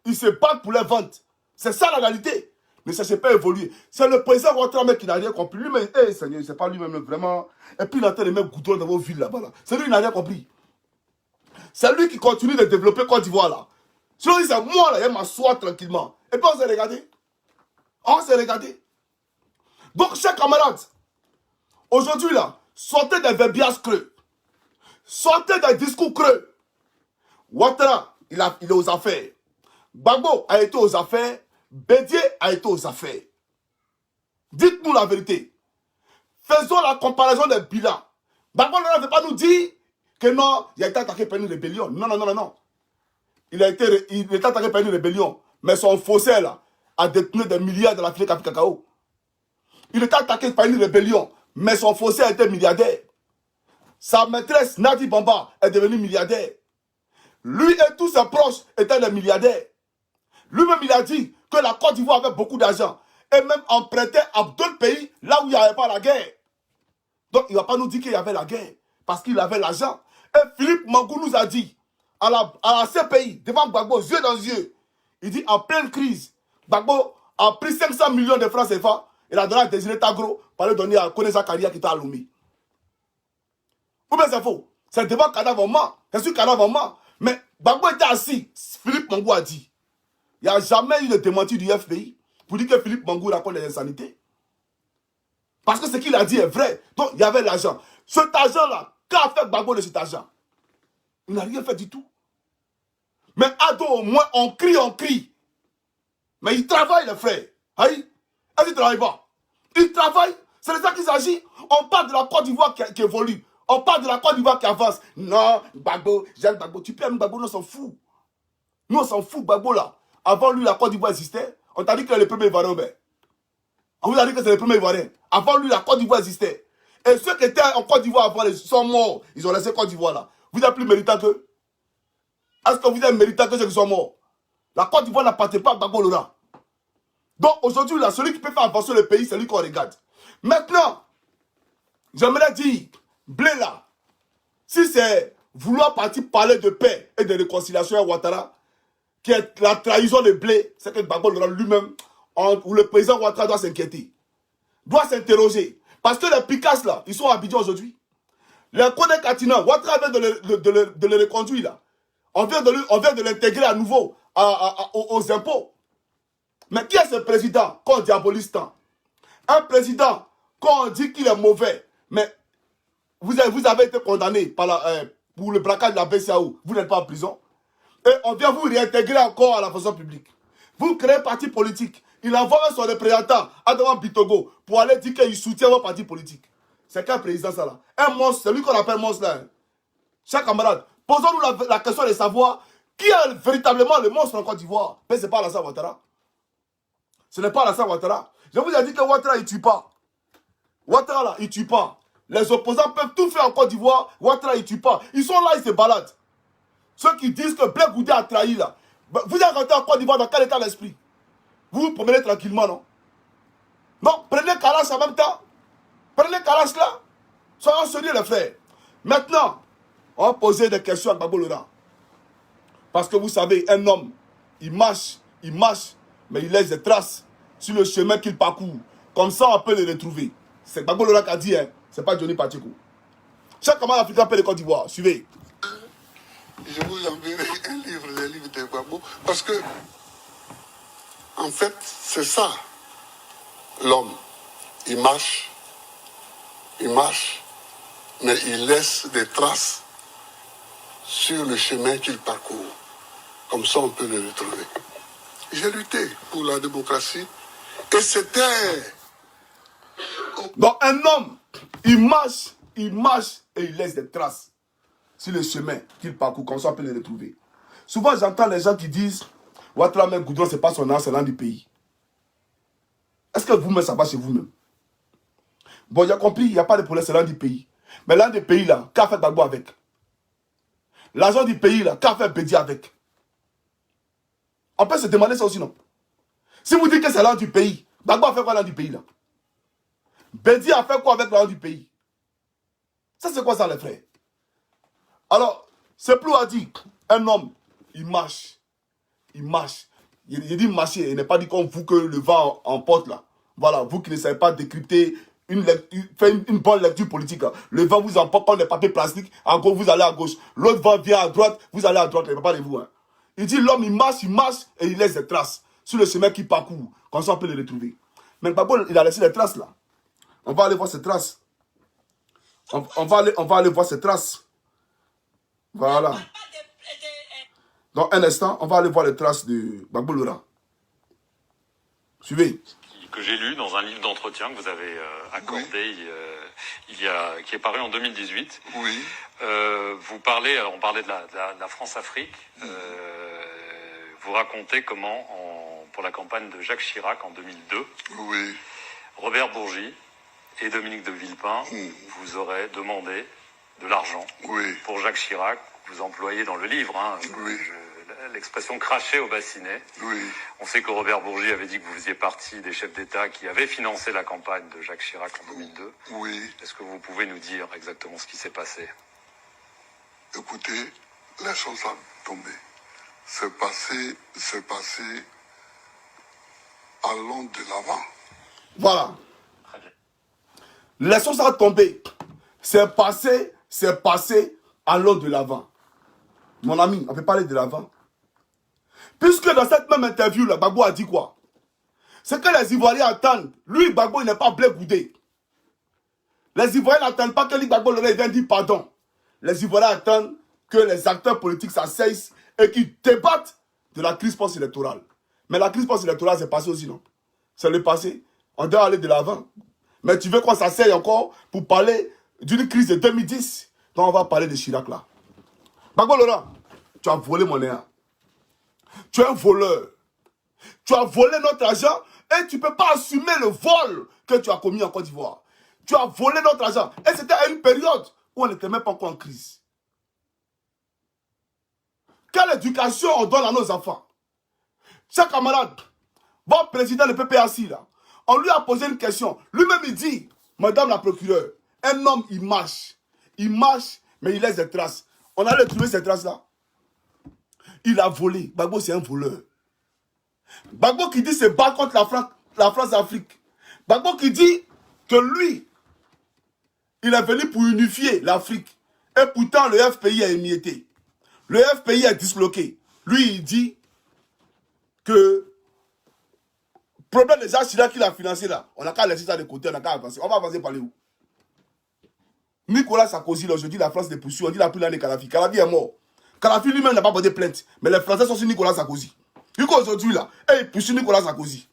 Ils se battent pour les ventes. C'est ça la réalité. Mais ça ne s'est pas évolué. C'est le président Ouattara qui n'a rien compris. Lui-même, Seigneur, c'est pas lui-même vraiment. Et puis il a train de mettre goudron dans vos villes là-bas. Là. C'est lui qui n'a rien compris. C'est lui qui continue de développer Côte d'Ivoire là. Sinon, il dit, moi là, il m'assoit tranquillement. Et puis on s'est regardé. On s'est regardé. Donc, chers camarades, aujourd'hui là, sortez des verbiages creux. Sortez des discours creux. Ouattara, il est aux affaires. Gbagbo a été aux affaires. Bédié a été aux affaires. Dites-nous la vérité. Faisons la comparaison des bilans. Gbagbo ne veut pas nous dire que non, il a été attaqué par une rébellion. Non, non, non, non, non. Il a été attaqué par une rébellion. Mais son fossé là a détenu des milliards de la filière Café Cacao. Il était attaqué par une rébellion. Mais son fossé a été milliardaire. Sa maîtresse Nadi Bamba est devenue milliardaire. Lui et tous ses proches étaient des milliardaires. Lui-même il a dit que la Côte d'Ivoire avait beaucoup d'argent. Et même empruntait à d'autres pays là où il n'y avait pas la guerre. Donc il ne va pas nous dire qu'il y avait la guerre. Parce qu'il avait l'argent. Et Philippe Mangou nous a dit, à la CPI, devant Gbagbo, yeux dans yeux. Il dit en pleine crise, Gbagbo a pris 500 millions de francs CFA. Il a donné à Désiré Tagro pour le donner à Koneza Karia qui était à Lomé. Ou bien c'est faux. C'est devant Kadavama. C'est sûr Kadavama. Mais Gbagbo était assis. Philippe Mangou a dit. Il n'y a jamais eu de démenti du FPI pour dire que Philippe Mangou raconte les insanités. Parce que ce qu'il a dit est vrai. Donc il y avait l'argent. Cet argent-là, qu'a fait Gbagbo de cet argent? Il n'a rien fait du tout. Mais Ado, au moins, on crie. Mais il travaille, les frères. Aïe. Est-ce qu'il ne travaille pas? Il travaille. C'est de ça qu'il s'agit. On parle de la Côte d'Ivoire qui évolue. On parle de la Côte d'Ivoire qui avance. Non, Gbagbo, j'aime Gbagbo. Tu peux aimer Gbagbo, nous on s'en fout. Nous on s'en fout, Gbagbo là. Avant lui, la Côte d'Ivoire existait. On t'a dit que c'est le premier Ivoirien. On vous a dit que c'est le premier Ivoirien. Avant lui, la Côte d'Ivoire existait. Et ceux qui étaient en Côte d'Ivoire avant, ils sont morts. Ils ont laissé Côte d'Ivoire là. Vous êtes plus méritant qu'eux? Est-ce que vous êtes méritant que ceux qui sont morts? La Côte d'Ivoire n'appartient pas à Gbagbo Laurent. Donc aujourd'hui, là, celui qui peut faire avancer le pays, c'est lui qu'on regarde. Maintenant, j'aimerais dire, Blé là, si c'est vouloir partir parler de paix et de réconciliation à Ouattara, qui est la trahison de Blé, c'est que Gbagbo Laurent lui-même, ou le président Ouattara doit s'inquiéter, doit s'interroger. Parce que les Picasso là, ils sont à Abidjan aujourd'hui. Les Kodé Katina, Ouattara vient de le reconduire là. On vient de l'intégrer à nouveau aux impôts. Mais qui est ce président qu'on diabolise tant? Un président qu'on dit qu'il est mauvais, mais vous avez été condamné pour le braquage de la BCAO, vous n'êtes pas en prison. Et on vient vous réintégrer encore à la fonction publique. Vous créez un parti politique. Il envoie son représentant à devant Bitogo pour aller dire qu'il soutient votre parti politique. C'est quel président ça là? Un monstre, c'est lui qu'on appelle monstre là. Chers camarades, posons-nous la question de savoir qui est véritablement le monstre en Côte d'Ivoire. Mais ce n'est pas Alassane Ouattara. Ce n'est pas Alassane Ouattara. Je vous ai dit que Ouattara, il ne tue pas. Ouattara, là, il ne tue pas. Les opposants peuvent tout faire en Côte d'Ivoire. Ouattara, il ne tue pas. Ils sont là, ils se baladent. Ceux qui disent que Blé Goudé a trahi, là. Vous êtes rentré en Côte d'Ivoire dans quel état d'esprit? Vous vous promenez tranquillement, non? Non, prenez Kalash en même temps. Prenez Kalash là. Soyons sérieux, les frères. Maintenant, on va poser des questions à Gbagbo Laurent. Parce que vous savez, un homme, il marche, mais il laisse des traces sur le chemin qu'il parcourt. Comme ça, on peut les retrouver. C'est Gbagbo Laurent qui a dit, hein. C'est pas Johnny Pacheco. Chaque camarade africain peut les Côte d'Ivoire. Suivez. Je vous enverrai un livre, les livres de Gbagbo, parce que, en fait, c'est ça. L'homme, il marche, mais il laisse des traces sur le chemin qu'il parcourt. Comme ça, on peut le retrouver. J'ai lutté pour la démocratie, et c'était... Donc, un homme, il marche, et il laisse des traces sur le chemin qu'il parcourt, comme ça on peut les retrouver. Souvent, j'entends les gens qui disent Ouattara même Goudron, c'est pas son âge, c'est l'an du pays. Est-ce que vous-même, ça va chez vous-même? Bon, j'ai compris, il n'y a pas de problème, c'est l'an du pays. Mais l'an du pays, là, qu'a fait Gbagbo avec? L'argent du pays, là, qu'a fait Bédi avec? On peut se demander ça aussi, non? Si vous dites que c'est l'an du pays, Gbagbo a fait quoi l'an du pays, là? Bédi a fait quoi avec l'an du pays? Ça, c'est quoi ça, les frères? Alors, c'est plus à dire, un homme, il marche. Il dit marcher, il n'est pas dit comme vous que le vent emporte là. Voilà, vous qui ne savez pas décrypter, faire une bonne lecture politique. Là. Le vent vous emporte comme des papiers plastiques, à gauche, vous allez à gauche. L'autre vent vient à droite, vous allez à droite, il ne pas de vous. Hein. Il dit l'homme, il marche et il laisse des traces sur le chemin qu'il parcourt. Comme ça, on peut les retrouver. Mais Gbagbo, il a laissé des traces là. On va aller voir ces traces. On va aller voir ces traces. Voilà. Dans un instant, on va aller voir les traces de Gbagbo Laurent. Suivez. Que j'ai lu dans un livre d'entretien que vous avez accordé, qui est paru en 2018. Oui. On parlait de la France-Afrique. Vous racontez comment, pour la campagne de Jacques Chirac en 2002, Oui. Robert Bourgi et Dominique de Villepin vous auraient demandé de l'argent pour Jacques Chirac. Vous employez dans le livre l'expression cracher au bassinet. Oui. On sait que Robert Bourgi avait dit que vous faisiez partie des chefs d'État qui avaient financé la campagne de Jacques Chirac en 2002. Oui. Est-ce que vous pouvez nous dire exactement ce qui s'est passé? Écoutez, Laissons ça tomber. C'est passé, allons de l'avant. Voilà. Laissons ça tomber. C'est passé, allons de l'avant. Mon ami, on peut parler de l'avant. Puisque dans cette même interview, là, Gbagbo a dit quoi? C'est que les Ivoiriens attendent. Lui, Gbagbo, il n'est pas blé goudé. Les Ivoiriens n'attendent pas que lui, Gbagbo, vienne dire pardon. Les Ivoiriens attendent que les acteurs politiques s'asseyent et qu'ils débattent de la crise post-électorale. Mais la crise post-électorale, c'est passé aussi, non? C'est le passé. On doit aller de l'avant. Mais tu veux qu'on s'asseye encore pour parler d'une crise de 2010? Donc on va parler de Chirac là. Gbagbo Laurent, tu as volé mon air. Tu es un voleur. Tu as volé notre argent et tu ne peux pas assumer le vol que tu as commis en Côte d'Ivoire. Tu as volé notre argent. Et c'était à une période où on n'était même pas encore en crise. Quelle éducation on donne à nos enfants? Chers camarades, votre président de PPAC, là, on lui a posé une question. Lui-même, il dit, Madame la procureure, un homme, il marche, mais il laisse des traces. On allait trouver ces traces-là. Il a volé. Gbagbo, c'est un voleur. Gbagbo qui dit se battre contre la France-Afrique. Gbagbo qui dit que lui, il est venu pour unifier l'Afrique. Et pourtant, le FPI est émietté. Le FPI est disloqué. Lui, il dit que le problème des gens Chirac qu'il a financé là, on n'a qu'à laisser ça de côté, on n'a qu'à avancer. On va avancer par les où? Nicolas Sarkozy, aujourd'hui, la France les poursuit. On dit la plus l'année Kadhafi. Kadhafi est mort. Kadhafi lui-même n'a pas porté plainte. Mais les Français sont sur Nicolas Sarkozy. Aujourd'hui, là, et il poursuit Nicolas Sarkozy.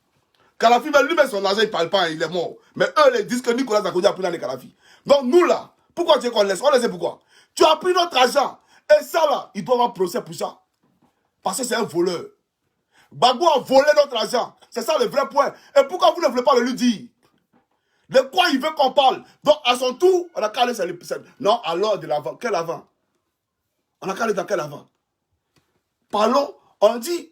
Kadhafi, lui-même, son argent, il ne parle pas, il est mort. Mais eux, ils disent que Nicolas Sarkozy a pris l'année Kadhafi. Donc, nous, là, pourquoi tu veux qu'on laisse? On laisse pourquoi? Tu as pris notre argent. Et ça, là, il doit avoir un procès pour ça. Parce que c'est un voleur. Gbagbo a volé notre argent. C'est ça le vrai point. Et pourquoi vous ne voulez pas le lui dire? De quoi il veut qu'on parle? Donc, à son tour, on a qu'à aller sur les... Non, alors de l'avant. Quel avant? On a qu'à aller dans quel avant? Parlons, on dit,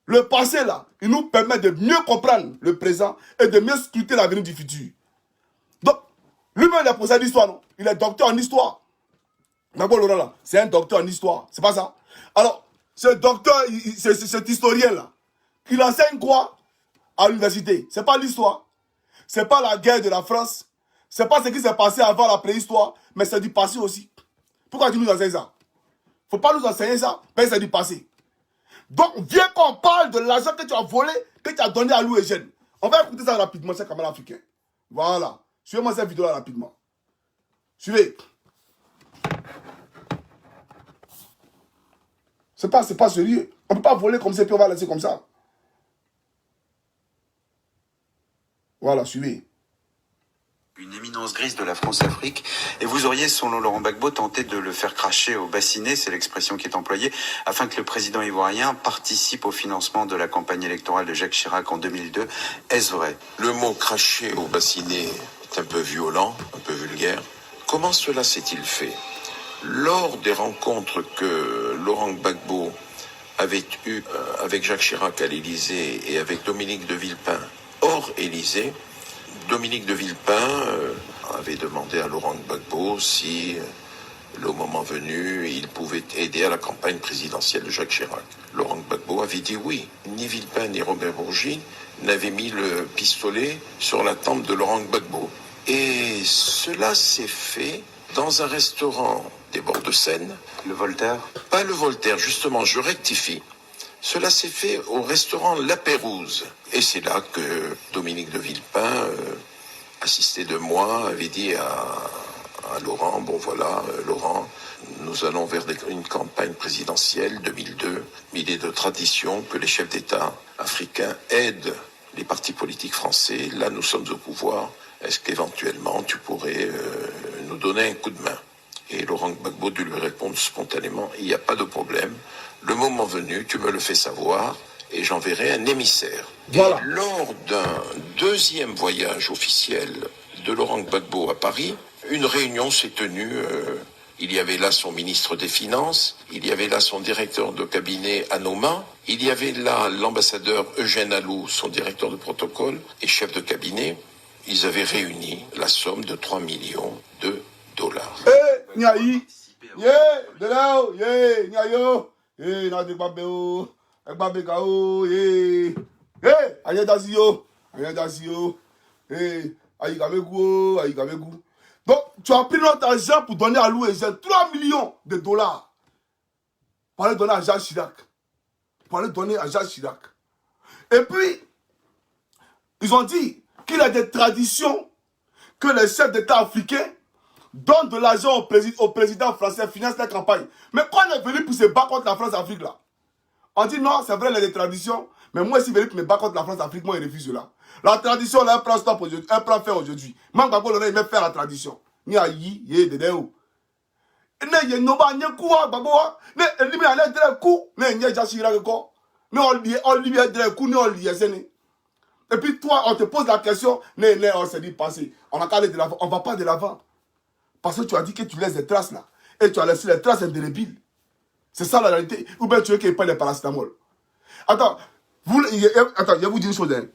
le passé, là, il nous permet de mieux comprendre le présent et de mieux scruter l'avenir du futur. Donc, lui-même, il a posé l'histoire, non? Il est docteur en histoire. Gbagbo Laurent, là, c'est un docteur en histoire. C'est pas ça? Alors, ce docteur, cet historien-là, il enseigne quoi à l'université? C'est pas l'histoire. C'est pas la guerre de la France. C'est pas ce qui s'est passé avant la préhistoire, mais c'est du passé aussi. Pourquoi tu nous enseignes ça? Faut pas nous enseigner ça, mais c'est du passé. Donc, viens qu'on parle de l'argent que tu as volé, que tu as donné à Louis Eugène. On va écouter ça rapidement, ces camarades africains. Voilà. Suivez-moi cette vidéo-là rapidement. Suivez. C'est pas sérieux. On ne peut pas voler comme ça, puis on va laisser comme ça. Voilà, suivez. Une éminence grise de la France-Afrique, et vous auriez, selon Laurent Gbagbo, tenté de le faire cracher au bassinet, c'est l'expression qui est employée, afin que le président ivoirien participe au financement de la campagne électorale de Jacques Chirac en 2002. Est-ce vrai? Le mot cracher au bassinet est un peu violent, un peu vulgaire. Comment cela s'est-il fait? Lors des rencontres que Laurent Gbagbo avait eues avec Jacques Chirac à l'Élysée et avec Dominique de Villepin hors Élysée, Dominique de Villepin avait demandé à Laurent Gbagbo si, le moment venu, il pouvait aider à la campagne présidentielle de Jacques Chirac. Laurent Gbagbo avait dit oui. Ni Villepin ni Robert Bourgi n'avaient mis le pistolet sur la tempe de Laurent Gbagbo. Et cela s'est fait dans un restaurant des bords de Seine. Le Voltaire? Pas le Voltaire, justement, je rectifie. Cela s'est fait au restaurant La Pérouse. Et c'est là que Dominique de Villepin, assisté de moi, avait dit à Laurent, bon voilà, Laurent, nous allons vers une campagne présidentielle 2002. Il est de tradition que les chefs d'État africains aident les partis politiques français. Là, nous sommes au pouvoir. Est-ce qu'éventuellement, tu pourrais nous donner un coup de main? Et Laurent Gbagbo dut lui répondre spontanément, il n'y a pas de problème. Le moment venu, tu me le fais savoir et j'enverrai un émissaire. Voilà. Et lors d'un deuxième voyage officiel de Laurent Gbagbo à Paris, une réunion s'est tenue. Il y avait là son ministre des Finances, il y avait là son directeur de cabinet Anoma, il y avait là l'ambassadeur Eugène Alou, son directeur de protocole et chef de cabinet. Ils avaient réuni la somme de 3 millions de dollars. Niaï, Yeah, Delao, yeah, Nyayo, yeah, Nadi Babeo, Babekao, yeah, hey, Ayadazio, hey, Aïgamegou. Donc, tu as pris notre argent pour donner à Louis 3 millions de dollars. Pour aller donner à Jacques Chirac. Et puis, ils ont dit qu'il y a des traditions que les chefs d'État africains donnent de l'argent au président français, finance la campagne. Mais quand on est venu pour se battre contre la France-Afrique là, on dit non, c'est vrai, il y a des traditions, mais moi, si je suis venu pour me battre contre la France-Afrique, moi, je refuse là. La tradition, là, elle prend stop aujourd'hui, elle prend fin aujourd'hui. Même quand on aime faire la tradition. Ni à yi, yé, dédéo. Ne yé noba, n'y quoi, baboa. Ne elimi à l'aide de coup, ne n'y a déjà chira que quoi. Ne on lui a de coup, ne on lui a zéné. Et puis toi, on te pose la question, on s'est dit passer. On a qu'à aller de l'avant, on va pas de l'avant. Parce que tu as dit que tu laisses des traces là. Et tu as laissé les traces indélébiles. C'est ça la réalité. Ou bien tu veux qu'il n'y ait pas de paracétamol. Attends, je vais vous dire une chose. Hein.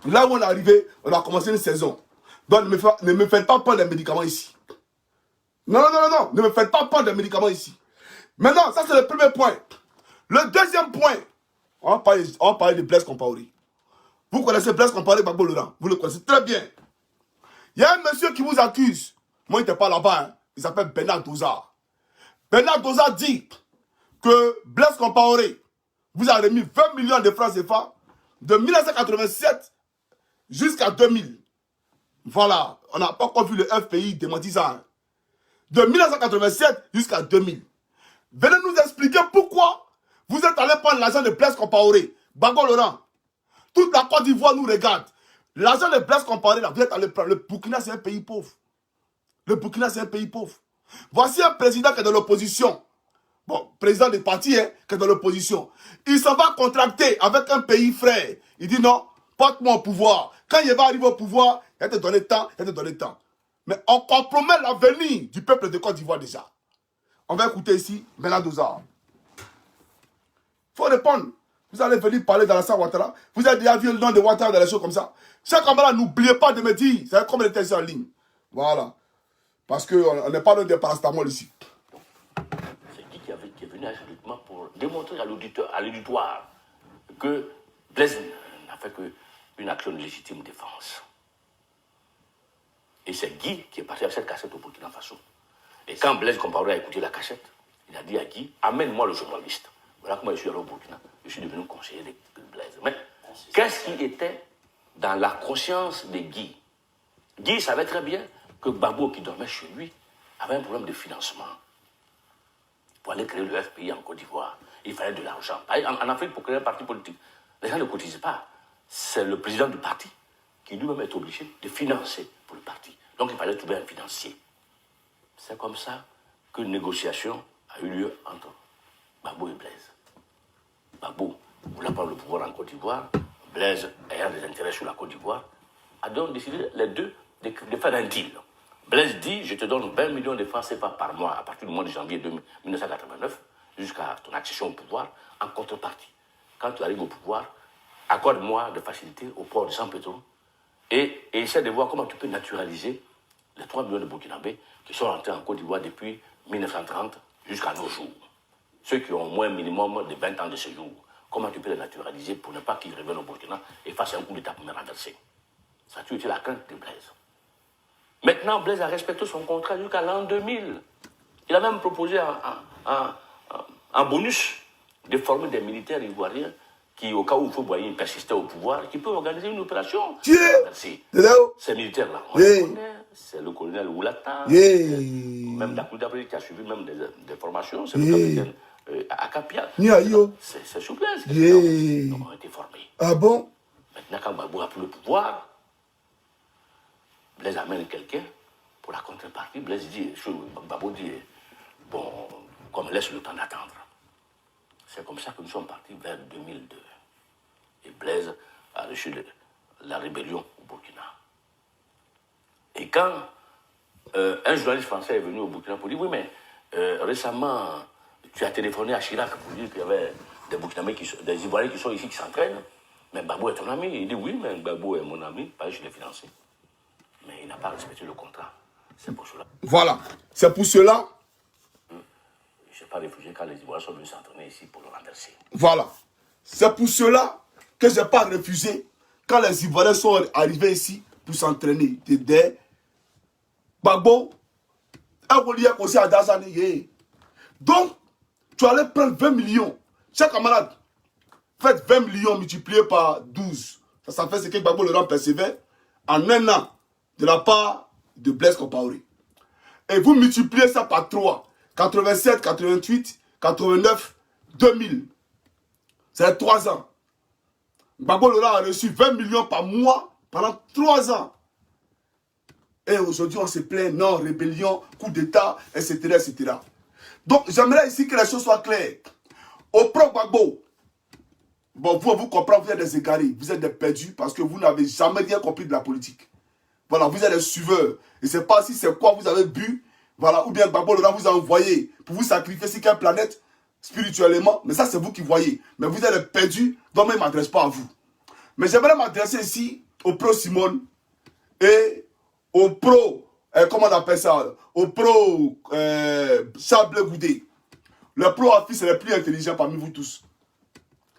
Là où on est arrivé, on a commencé une saison. Donc ne me faites pas prendre des médicaments ici. Non. Ne me faites pas prendre des médicaments ici. Maintenant, ça c'est le premier point. Le deuxième point, on va parler de Blaise Compaoré. Vous connaissez Blaise Compaoré, Gbagbo Laurent. Vous le connaissez très bien. Il y a un monsieur qui vous accuse. Moi, il n'était pas là-bas. Hein. Il s'appelle Bernard Dozard. Bernard Dozard dit que Blaise Compaoré vous a remis 20 millions de francs CFA de 1987 jusqu'à 2000. Voilà. On n'a pas encore vu le FPI démentir ça. Hein. De 1987 jusqu'à 2000. Venez nous expliquer pourquoi vous êtes allé prendre l'argent de Blaise Compaoré. Gbagbo Laurent. Toute la Côte d'Ivoire nous regarde. L'argent de Blaise Compaoré, là, vous êtes allé prendre. Le Burkina, c'est un pays pauvre. Le Burkina, c'est un pays pauvre. Voici un président qui est dans l'opposition. Bon, président des partis, hein, qui est dans l'opposition. Il s'en va contracter avec un pays frère. Il dit non, porte-moi au pouvoir. Quand il va arriver au pouvoir, il va te donner temps, Mais on compromet l'avenir du peuple de Côte d'Ivoire déjà. On va écouter ici Bernard Dozard. Il faut répondre. Vous allez venir parler dans la salle Ouattara. Vous avez déjà vu le nom de Ouattara dans les choses comme ça. Chaque camarade, n'oubliez pas de me dire. C'est comme il était en ligne. Voilà. Parce qu'on n'est pas dans des parastamol ici. C'est qui est venu absolument pour démontrer à l'auditoire que Blaise n'a fait qu'une action de légitime défense. Et c'est Guy qui est parti avec cette cassette au Burkina Faso. Et quand Blaise Compaoré a écouté la cassette, il a dit à Guy, amène-moi le journaliste. Voilà comment je suis allé au Burkina. Je suis devenu conseiller de Blaise. Mais qu'est-ce qui était dans la conscience de Guy? Guy savait très bien que Gbagbo, qui dormait chez lui, avait un problème de financement. Pour aller créer le FPI en Côte d'Ivoire, il fallait de l'argent. En Afrique, pour créer un parti politique, les gens ne cotisent pas. C'est le président du parti qui lui-même est obligé de financer pour le parti. Donc il fallait trouver un financier. C'est comme ça qu'une négociation a eu lieu entre Gbagbo et Blaise. Gbagbo voulant prendre le pouvoir en Côte d'Ivoire, Blaise ayant des intérêts sur la Côte d'Ivoire, a donc décidé les deux de faire un deal. Blaise dit, je te donne 20 millions de francs CFA par mois à partir du mois de janvier 1989 jusqu'à ton accession au pouvoir en contrepartie. Quand tu arrives au pouvoir, accorde-moi de facilité au port de San Pedro et essaie de voir comment tu peux naturaliser les 3 millions de Burkinabés qui sont rentrés en Côte d'Ivoire depuis 1930 jusqu'à nos jours. Ceux qui ont au moins un minimum de 20 ans de séjour. Comment tu peux les naturaliser pour ne pas qu'ils reviennent au Burkina et fassent un coup d'État pour me renverser. Ça a été la crainte de Blaise. Maintenant, Blaise a respecté son contrat jusqu'à l'an 2000. Il a même proposé un bonus de former des militaires ivoiriens qui, au cas où Houphouët-Boigny persistait au pouvoir, qui peuvent organiser une opération. Ces militaires-là, on les connaît. C'est le colonel Oulata, même Dakouda qui a suivi même des formations, c'est le capitaine Akapia. C'est sous Blaise qui ont été formés. Ah bon? Maintenant, quand Gbagbo a pris le pouvoir, Blaise amène quelqu'un pour la contrepartie. Blaise dit, Gbagbo dit, bon, qu'on me laisse le temps d'attendre. C'est comme ça que nous sommes partis vers 2002. Et Blaise a reçu la rébellion au Burkina. Et quand un journaliste français est venu au Burkina pour dire, oui, mais récemment, tu as téléphoné à Chirac pour dire qu'il y avait des Burkinabés, des Ivoiriens qui sont ici, qui s'entraînent. Mais Gbagbo est ton ami. Il dit, oui, mais Gbagbo est mon ami, pas je l'ai financé. Mais il n'a pas respecté le contrat. C'est pour cela. Voilà. C'est pour cela ne suis pas réfugié quand les Ivoiriens sont venus s'entraîner ici pour le renverser. Voilà. C'est pour cela que je n'ai pas refusé quand les Ivoiriens sont arrivés ici pour s'entraîner. Des Gbagbo, un Bolivien aussi à Dazani. Donc, tu allais prendre 20 millions. Chers camarades, faites 20 millions multipliés par 12. Ça fait ce que Gbagbo Laurent percevait en un an de la part de Blaise Compaoré. Et vous multipliez ça par 3. 87, 88, 89, 2000. C'est 3 ans. Gbagbo Laurent a reçu 20 millions par mois pendant 3 ans. Et aujourd'hui, on se plaint, non, rébellion, coup d'État, etc., etc. Donc, j'aimerais ici que les choses soient claires. Au pro Gbagbo, bon, vous comprenez, vous êtes des égarés, vous êtes des perdus parce que vous n'avez jamais rien compris de la politique. Voilà, vous êtes des suiveurs. Et je ne sais pas si c'est quoi vous avez bu, voilà, ou bien Gbagbo Laurent vous a envoyé pour vous sacrifier sur quelle planète, spirituellement, mais ça c'est vous qui voyez. Mais vous êtes des perdus, donc je ne m'adresse pas à vous. Mais j'aimerais m'adresser ici au pro Simone et au pro, comment on appelle ça, au pro Charles Goudé. Le pro Afi, c'est le plus intelligent parmi vous tous.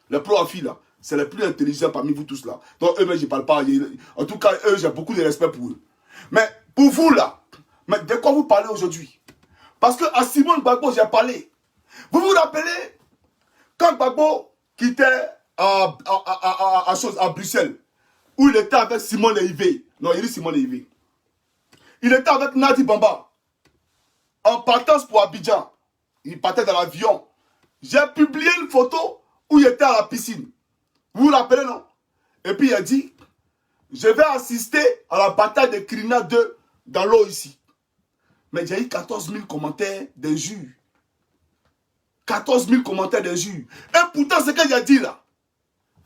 Le pro Afi, là, c'est le plus intelligent parmi vous tous, là. Donc, eux, mais je ne parle pas. En tout cas, eux, j'ai beaucoup de respect pour eux. Mais pour vous, là, mais de quoi vous parlez aujourd'hui? Parce que à Simone Gbagbo, j'ai parlé. Vous vous rappelez, quand Gbagbo quittait à Bruxelles, où il était avec Simone Eivé. Non, il dit Simone Eivé. Il était avec Nadi Bamba. En partance pour Abidjan. Il partait dans l'avion. J'ai publié une photo où il était à la piscine. Vous vous rappelez, non? Et puis il a dit, je vais assister à la bataille de Krina 2 dans l'eau ici. Mais j'ai eu 14 000 commentaires d'injures. 14 000 commentaires d'injures. Et pourtant, ce qu'il a dit là,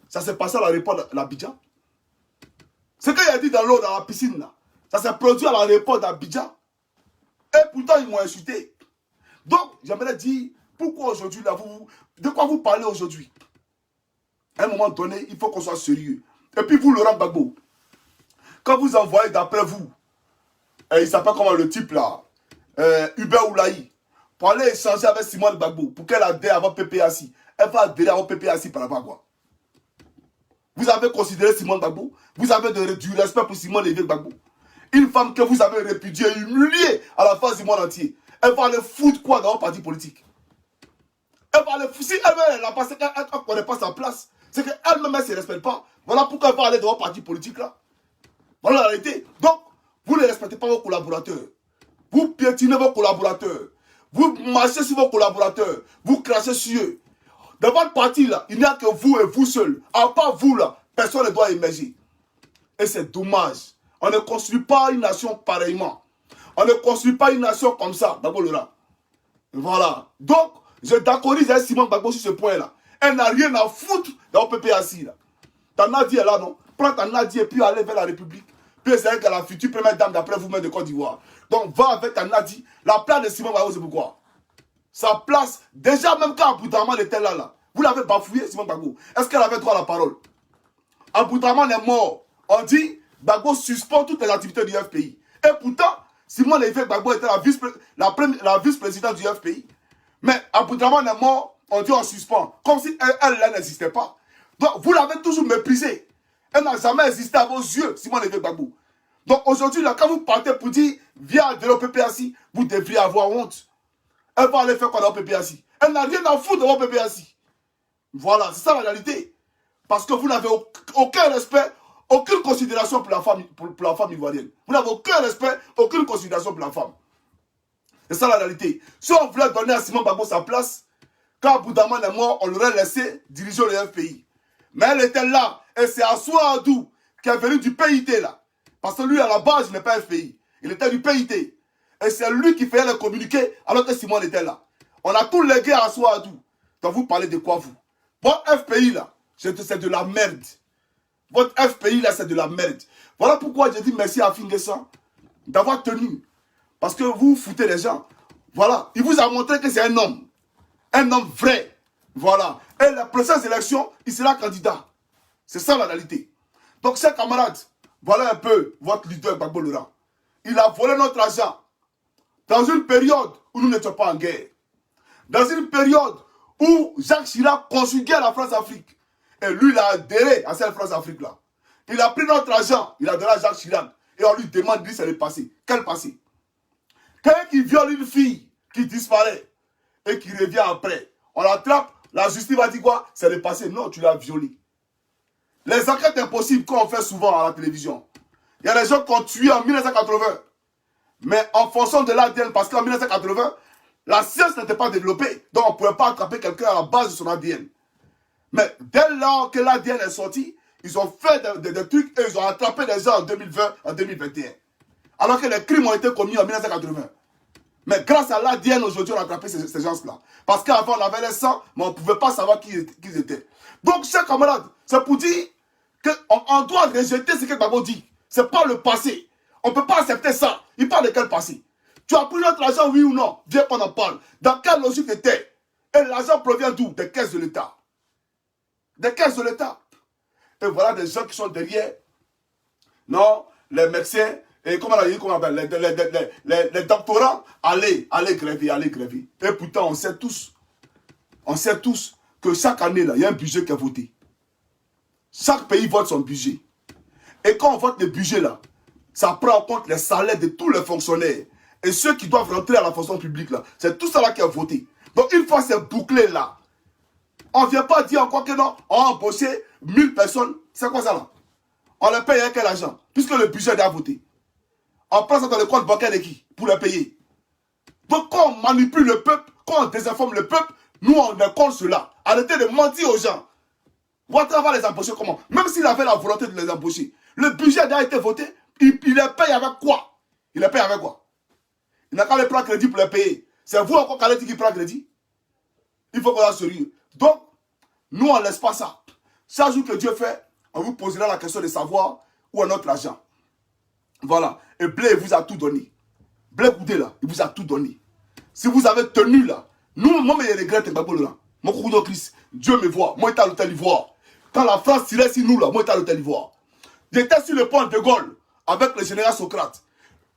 ça s'est passé à l'aéroport d'Abidjan. Ce qu'il a dit dans l'eau, dans la piscine là, ça s'est produit à l'aéroport d'Abidjan. Et pourtant, ils m'ont insulté. Donc, j'aimerais dire, pourquoi aujourd'hui, là, de quoi vous parlez aujourd'hui? À un moment donné, il faut qu'on soit sérieux. Et puis vous, Laurent Gbagbo, quand vous envoyez d'après vous, il s'appelle comment le type là, Hubert Oulaï, pour aller échanger avec Simone Gbagbo, pour qu'elle adhère avant PPAC, elle va adhérer avant PPAC par rapport à quoi? Vous avez considéré Simone Gbagbo, vous avez du respect pour Simone Gbagbo. Une femme que vous avez répudiée, humiliée à la face du monde entier. Elle va aller foutre quoi dans votre parti politique? Elle va aller foutre. Si elle n'a pas, elle ne connaît pas sa place. C'est qu'elle-même, elle ne se respecte pas. Voilà pourquoi elle va aller dans votre parti politique là. Voilà la réalité. Donc, vous ne respectez pas vos collaborateurs. Vous piétinez vos collaborateurs. Vous marchez sur vos collaborateurs. Vous crachez sur eux. Dans votre parti là, il n'y a que vous et vous seul. À part vous là, personne ne doit émerger. Et c'est dommage. On ne construit pas une nation pareillement. On ne construit pas une nation comme ça, Gbagbo Laurent. Voilà. Donc, je d'accordise avec Simone Gbagbo sur ce point-là. Elle n'a rien à foutre dans le PPAC. Ta Nadi est là, non? Prends ta Nadi et puis allez vers la République. Puis c'est elle qui est la future première dame d'après vous-même de Côte d'Ivoire. Donc, va avec ta Nadi. La place de Simone Gbagbo, c'est pourquoi? Sa place, déjà même quand Aboudraman était là, vous l'avez bafouillé, Simone Gbagbo. Est-ce qu'elle avait droit à la parole? Aboudraman est mort. On dit, Gbagbo suspend toutes les activités du FPI. Et pourtant, Simone Gbagbo était la vice-présidente du FPI. Mais Aboudraman est mort, on dit on suspend. Comme si elle n'existait pas. Donc, vous l'avez toujours méprisée. Elle n'a jamais existé à vos yeux, Simone Gbagbo. Donc, aujourd'hui, là, quand vous partez pour dire, viens adhérer au PPAC, vous devriez avoir honte. Elle va aller faire quoi dans le PPAC? Elle n'a rien à foutre dans le PPAC. Voilà, c'est ça la réalité. Parce que vous n'avez aucun respect, aucune considération pour la femme ivoirienne. Vous n'avez aucun respect, aucune considération pour la femme. C'est ça la réalité. Si on voulait donner à Simone Gbagbo sa place, quand Aboudraman est mort, on l'aurait laissé diriger le FPI. Mais elle était là. Et c'est Assouadou qui est venu du PIT là. Parce que lui, à la base, il n'est pas FPI. Il était du PIT. Et c'est lui qui faisait le communiqué alors que Simone était là. On a tout légué à Assouadou. Donc vous parlez de quoi vous? Votre FPI là, c'est de la merde. Votre FPI là, c'est de la merde. Voilà pourquoi j'ai dit merci à Finguessan d'avoir tenu. Parce que vous foutez les gens. Voilà. Il vous a montré que c'est un homme. Un homme vrai. Voilà. Et la prochaine élection, il sera candidat. C'est ça la réalité. Donc, chers camarades, voilà un peu votre leader Gbagbo Laurent. Il a volé notre argent dans une période où nous n'étions pas en guerre. dans une période où Jacques Chirac conjuguait la France-Afrique. Et lui, il a adhéré à cette France-Afrique-là. Il a pris notre argent, il a donné à Jacques Chirac. Et on lui demande, lui, c'est le passé. Quel passé? Quelqu'un qui viole une fille, qui disparaît, et qui revient après, on l'attrape, la justice va dire quoi? C'est le passé. Non, tu l'as violé. Les enquêtes impossibles qu'on fait souvent à la télévision. Il y a des gens qui ont tué en 1980. Mais en fonction de l'ADN, parce qu'en 1980, la science n'était pas développée. Donc on ne pouvait pas attraper quelqu'un à la base de son ADN. Mais dès lors que l'ADN est sorti, ils ont fait des trucs et ils ont attrapé des gens en 2020, en 2021. Alors que les crimes ont été commis en 1980. Mais grâce à l'ADN, aujourd'hui, on a attrapé ces gens-là. Parce qu'avant, on avait les sangs, mais on ne pouvait pas savoir qui ils étaient. Donc, chers camarades, c'est pour dire qu'on doit rejeter ce que Gbagbo dit. Ce n'est pas le passé. On ne peut pas accepter ça. Il parle de quel passé? Tu as pris notre argent, oui ou non? Viens qu'on en parle. Dans quelle logique était? Et l'argent provient d'où? Des caisses de l'État. Des caisses de l'État. Et voilà des gens qui sont derrière. Non, les médecins, et comment on appelle, les doctorants, allez gréver. Et pourtant, on sait tous que chaque année, là, il y a un budget qui est voté. Chaque pays vote son budget. Et quand on vote le budget, là, ça prend en compte les salaires de tous les fonctionnaires. Et ceux qui doivent rentrer à la fonction publique, là, c'est tout ça là qui est voté. Donc, une fois c'est bouclé, là, on ne vient pas dire encore que non, on a embauché 1000 personnes. C'est quoi ça, là? On les paye avec quel argent? Puisque le budget est déjà voté. On prend ça dans le compte bancaire de qui? Pour les payer. Donc, quand on manipule le peuple, quand on désinforme le peuple, nous, on est contre cela. Arrêtez de mentir aux gens. Ouattara va les embaucher comment? Même s'il avait la volonté de les embaucher. Le budget a déjà été voté. Il les paye avec quoi? Il les paye avec quoi? Il n'a qu'à les prendre crédit pour les payer. C'est vous encore qui allez dire qu'il prend crédit? Il faut qu'on soit sérieux. Donc, nous, on ne laisse pas ça. Chaque jour que Dieu fait, on vous posera la question de savoir où est notre argent. Voilà. Et Blé vous a tout donné. Blé Goudé, là, il vous a tout donné. Si vous avez tenu, là, nous, moi, je regrette Gbagbo, là. Mon coucou de Christ, Dieu me voit. Moi, j'étais à l'hôtel Ivoire. Quand la France tirait sur nous, là, moi, j'étais à l'hôtel Ivoire. J'étais sur le pont de Gaulle avec le général Socrate.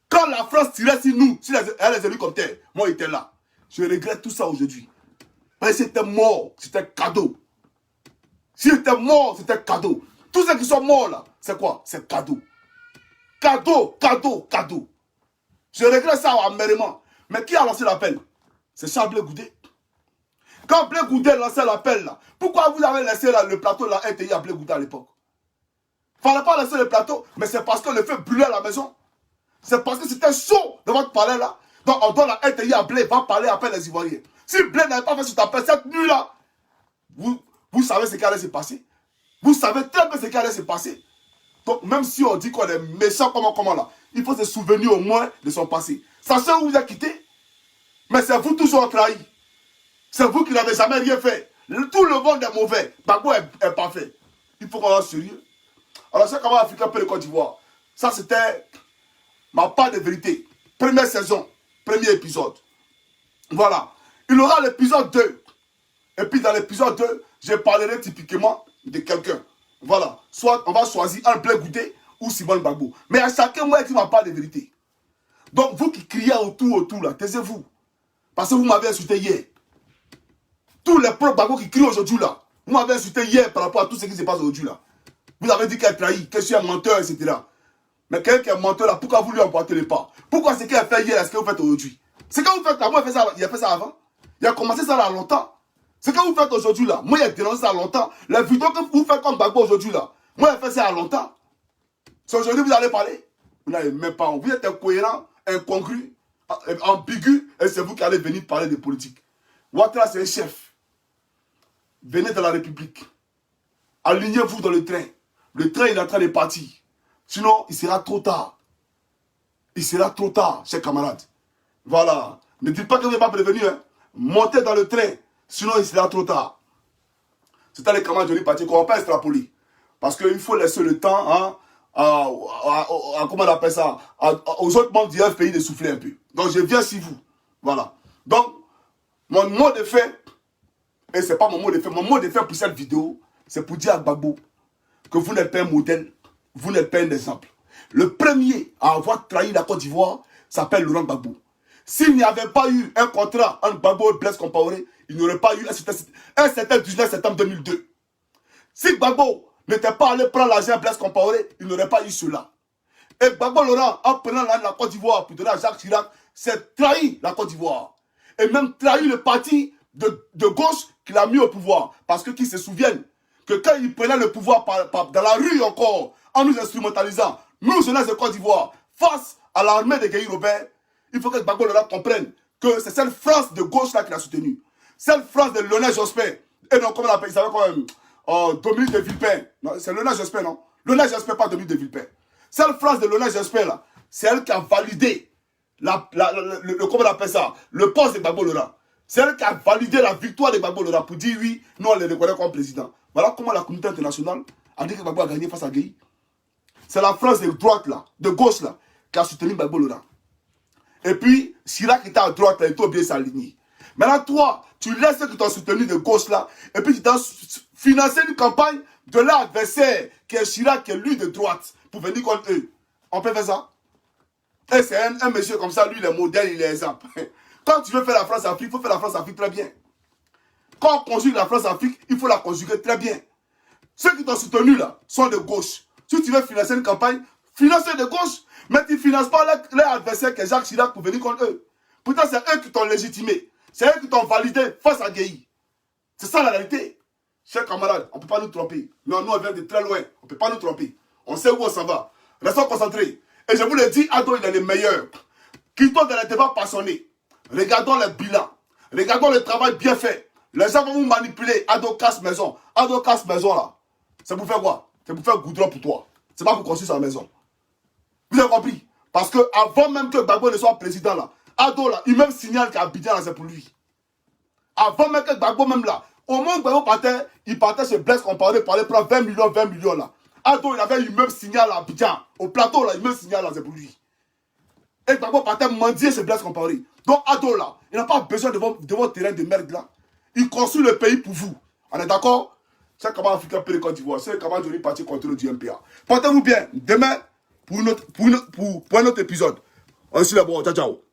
Quand la France tirait sur nous, sur les hélicoptères, moi, j'étais là. Je regrette tout ça aujourd'hui. Parce que c'était mort, c'était cadeau. Si c'était mort, c'était cadeau. Tous ceux qui sont morts, là, c'est quoi? C'est cadeau. Cadeau. Je regrette ça amèrement. Mais qui a lancé l'appel? C'est Charles Blé Goudé. Quand Blé Goudé lançait l'appel, là, pourquoi vous avez laissé là, le plateau de la RTI à Blé Goudé à l'époque? Il ne fallait pas laisser le plateau, mais c'est parce que le feu brûlait à la maison. C'est parce que c'était chaud de votre palais là. Donc on doit la RTI à Blé, va parler après les Ivoiriens. Si Blé n'avait pas fait cet appel cette nuit là, vous savez ce qui allait se passer. Vous savez très bien ce qui allait se passer. Donc même si on dit qu'on est méchant, comment là, il faut se souvenir au moins de son passé. Sachez où vous a quitté, mais c'est vous toujours trahi. C'est vous qui n'avez jamais rien fait. Tout le monde est mauvais. Gbagbo est parfait. Il faut qu'on soit sérieux. Alors chaque camarade africain peut le Côte d'Ivoire. Ça c'était ma part de vérité. Première saison, premier épisode. Voilà. Il y aura l'épisode 2. Et puis dans l'épisode 2, je parlerai typiquement de quelqu'un. Voilà. Soit on va choisir un Blé Goudé ou Simone Gbagbo. Mais à chacun, moi, qui m'a pas de vérité. Donc vous qui criez autour là, taisez-vous. Parce que vous m'avez insulté hier. Tous les propres Gbagbo qui crient aujourd'hui là, vous m'avez insulté hier par rapport à tout ce qui se passe aujourd'hui là. Vous avez dit qu'elle est trahi, que je suis un menteur, etc. Mais quelqu'un qui est menteur là, pourquoi vous lui emportez le pas? Pourquoi ce qu'il a fait hier, est-ce que vous faites aujourd'hui? C'est que vous faites là, moi il a fait ça avant. Il a commencé ça là longtemps. Ce que vous faites aujourd'hui là, moi il a dénoncé ça longtemps. Les vidéos que vous faites comme Gbagbo aujourd'hui là, moi il a fait ça longtemps. C'est aujourd'hui que vous allez parler? Vous n'avez même pas. Vous êtes incohérent, incongru, ambigu, et c'est vous qui allez venir parler de politique. Ouattara c'est un chef. Venez dans la République. Alignez-vous dans le train. Le train il est en train de partir. Sinon, il sera trop tard. Il sera trop tard, chers camarades. Voilà. Ne dites pas que vous n'êtes pas prévenu. Hein. Montez dans le train. Sinon, il sera trop tard. C'est à les camarades de l'Iparti qu'on ne va pas extrapoler. Parce qu'il faut laisser le temps hein, comment on appelle ça, aux autres membres du FPI de souffler un peu. Donc, je viens sur vous. Voilà. Donc, mon mot de fait, et ce n'est pas mon mot de fait, mon mot de fait pour cette vidéo, c'est pour dire à Gbagbo que vous n'êtes pas un modèle, vous n'êtes pas un exemple. Le premier à avoir trahi la Côte d'Ivoire s'appelle Laurent Gbagbo. S'il n'y avait pas eu un contrat entre Gbagbo et Blaise Compaoré, il n'y aurait pas eu un certain 19 septembre 2002. Si Gbagbo n'était pas allé prendre l'argent à Blaise Compaoré, il n'aurait pas eu cela. Et Gbagbo Laurent, en prenant la Côte d'Ivoire pour donner à Jacques Chirac, s'est trahi la Côte d'Ivoire. Et même trahi le parti de gauche qu'il a mis au pouvoir. Parce que qu'ils se souviennent que quand il prenait le pouvoir dans la rue encore, en nous instrumentalisant, nous, jeunesse de Côte d'Ivoire, face à l'armée de Guy Robert, il faut que Gbagbo Laurent comprenne que c'est cette France de gauche-là qu'il a soutenue. Cette France de Lionel Jospin. Et non, comment on appelle, il s'appelle quand même Dominique de Villepin. C'est Lionel Jospin, non? Lionel Jospin, pas Dominique de Villepin. Cette phrase de Lionel Jospin, là, c'est elle qui a validé comment on appelle ça, le poste de Gbagbo Laurent. C'est elle qui a validé la victoire de Gbagbo Laurent pour dire oui, nous on le reconnaît comme président. Voilà comment la communauté internationale a dit que Gbagbo a gagné face à Gueye. C'est la France de droite là, de gauche là, qui a soutenu Gbagbo Laurent. Et puis, Chirac était à droite là, il t'a bien s'aligner. Maintenant, toi, tu laisses ceux qui t'ont soutenu de gauche là, et puis tu t'as financé une campagne de l'adversaire qui est Chirac, qui est lui de droite, pour venir contre eux. On peut faire ça? Et c'est un monsieur comme ça, lui, il est modèle, il est exemple. Quand tu veux faire la France-Afrique, il faut faire la France-Afrique très bien. Quand on conjugue la France-Afrique, il faut la conjuguer très bien. Ceux qui t'ont soutenu là sont de gauche. Si tu veux financer une campagne, finance de gauche, mais tu ne finances pas leur adversaire qui est Jacques Chirac pour venir contre eux. Pourtant, c'est eux qui t'ont légitimé. C'est eux qui t'ont validé face à Gueye. C'est ça la réalité. Chers camarades, on ne peut pas nous tromper. Non, nous, on vient de très loin. On ne peut pas nous tromper. On sait où on s'en va. Restons concentrés. Et je vous le dis, Ado, il est le meilleur. Quittons dans les débats passionnés. Regardons les bilans. Regardons le travail bien fait. Les gens vont vous manipuler. Ado casse maison. Ado casse maison là. C'est pour faire quoi? C'est pour faire goudron pour toi. C'est pas pour construire sa maison. Vous avez compris? Parce que avant même que Gbagbo ne soit président là, Ado là, il même signale qu'Abidjan là c'est pour lui. Avant même que Gbagbo même là, au moment où Gbagbo partait, il partait chez Blaise Compaoré pour aller prendre 20 millions là. Ado il avait eu même signal à Abidjan. Au plateau là, il même signal là c'est pour lui. Et Gbagbo partait mendier chez Blaise Compaoré. Donc Ado là, il n'a pas besoin de votre terrain de merde là. Il construit le pays pour vous. On est d'accord? C'est comment Africain peut le Côte d'Ivoire. C'est comment Johnny Parti contrôle du MPA. Portez-vous bien. Demain, pour un autre épisode. On est sur les bords. Ciao, ciao.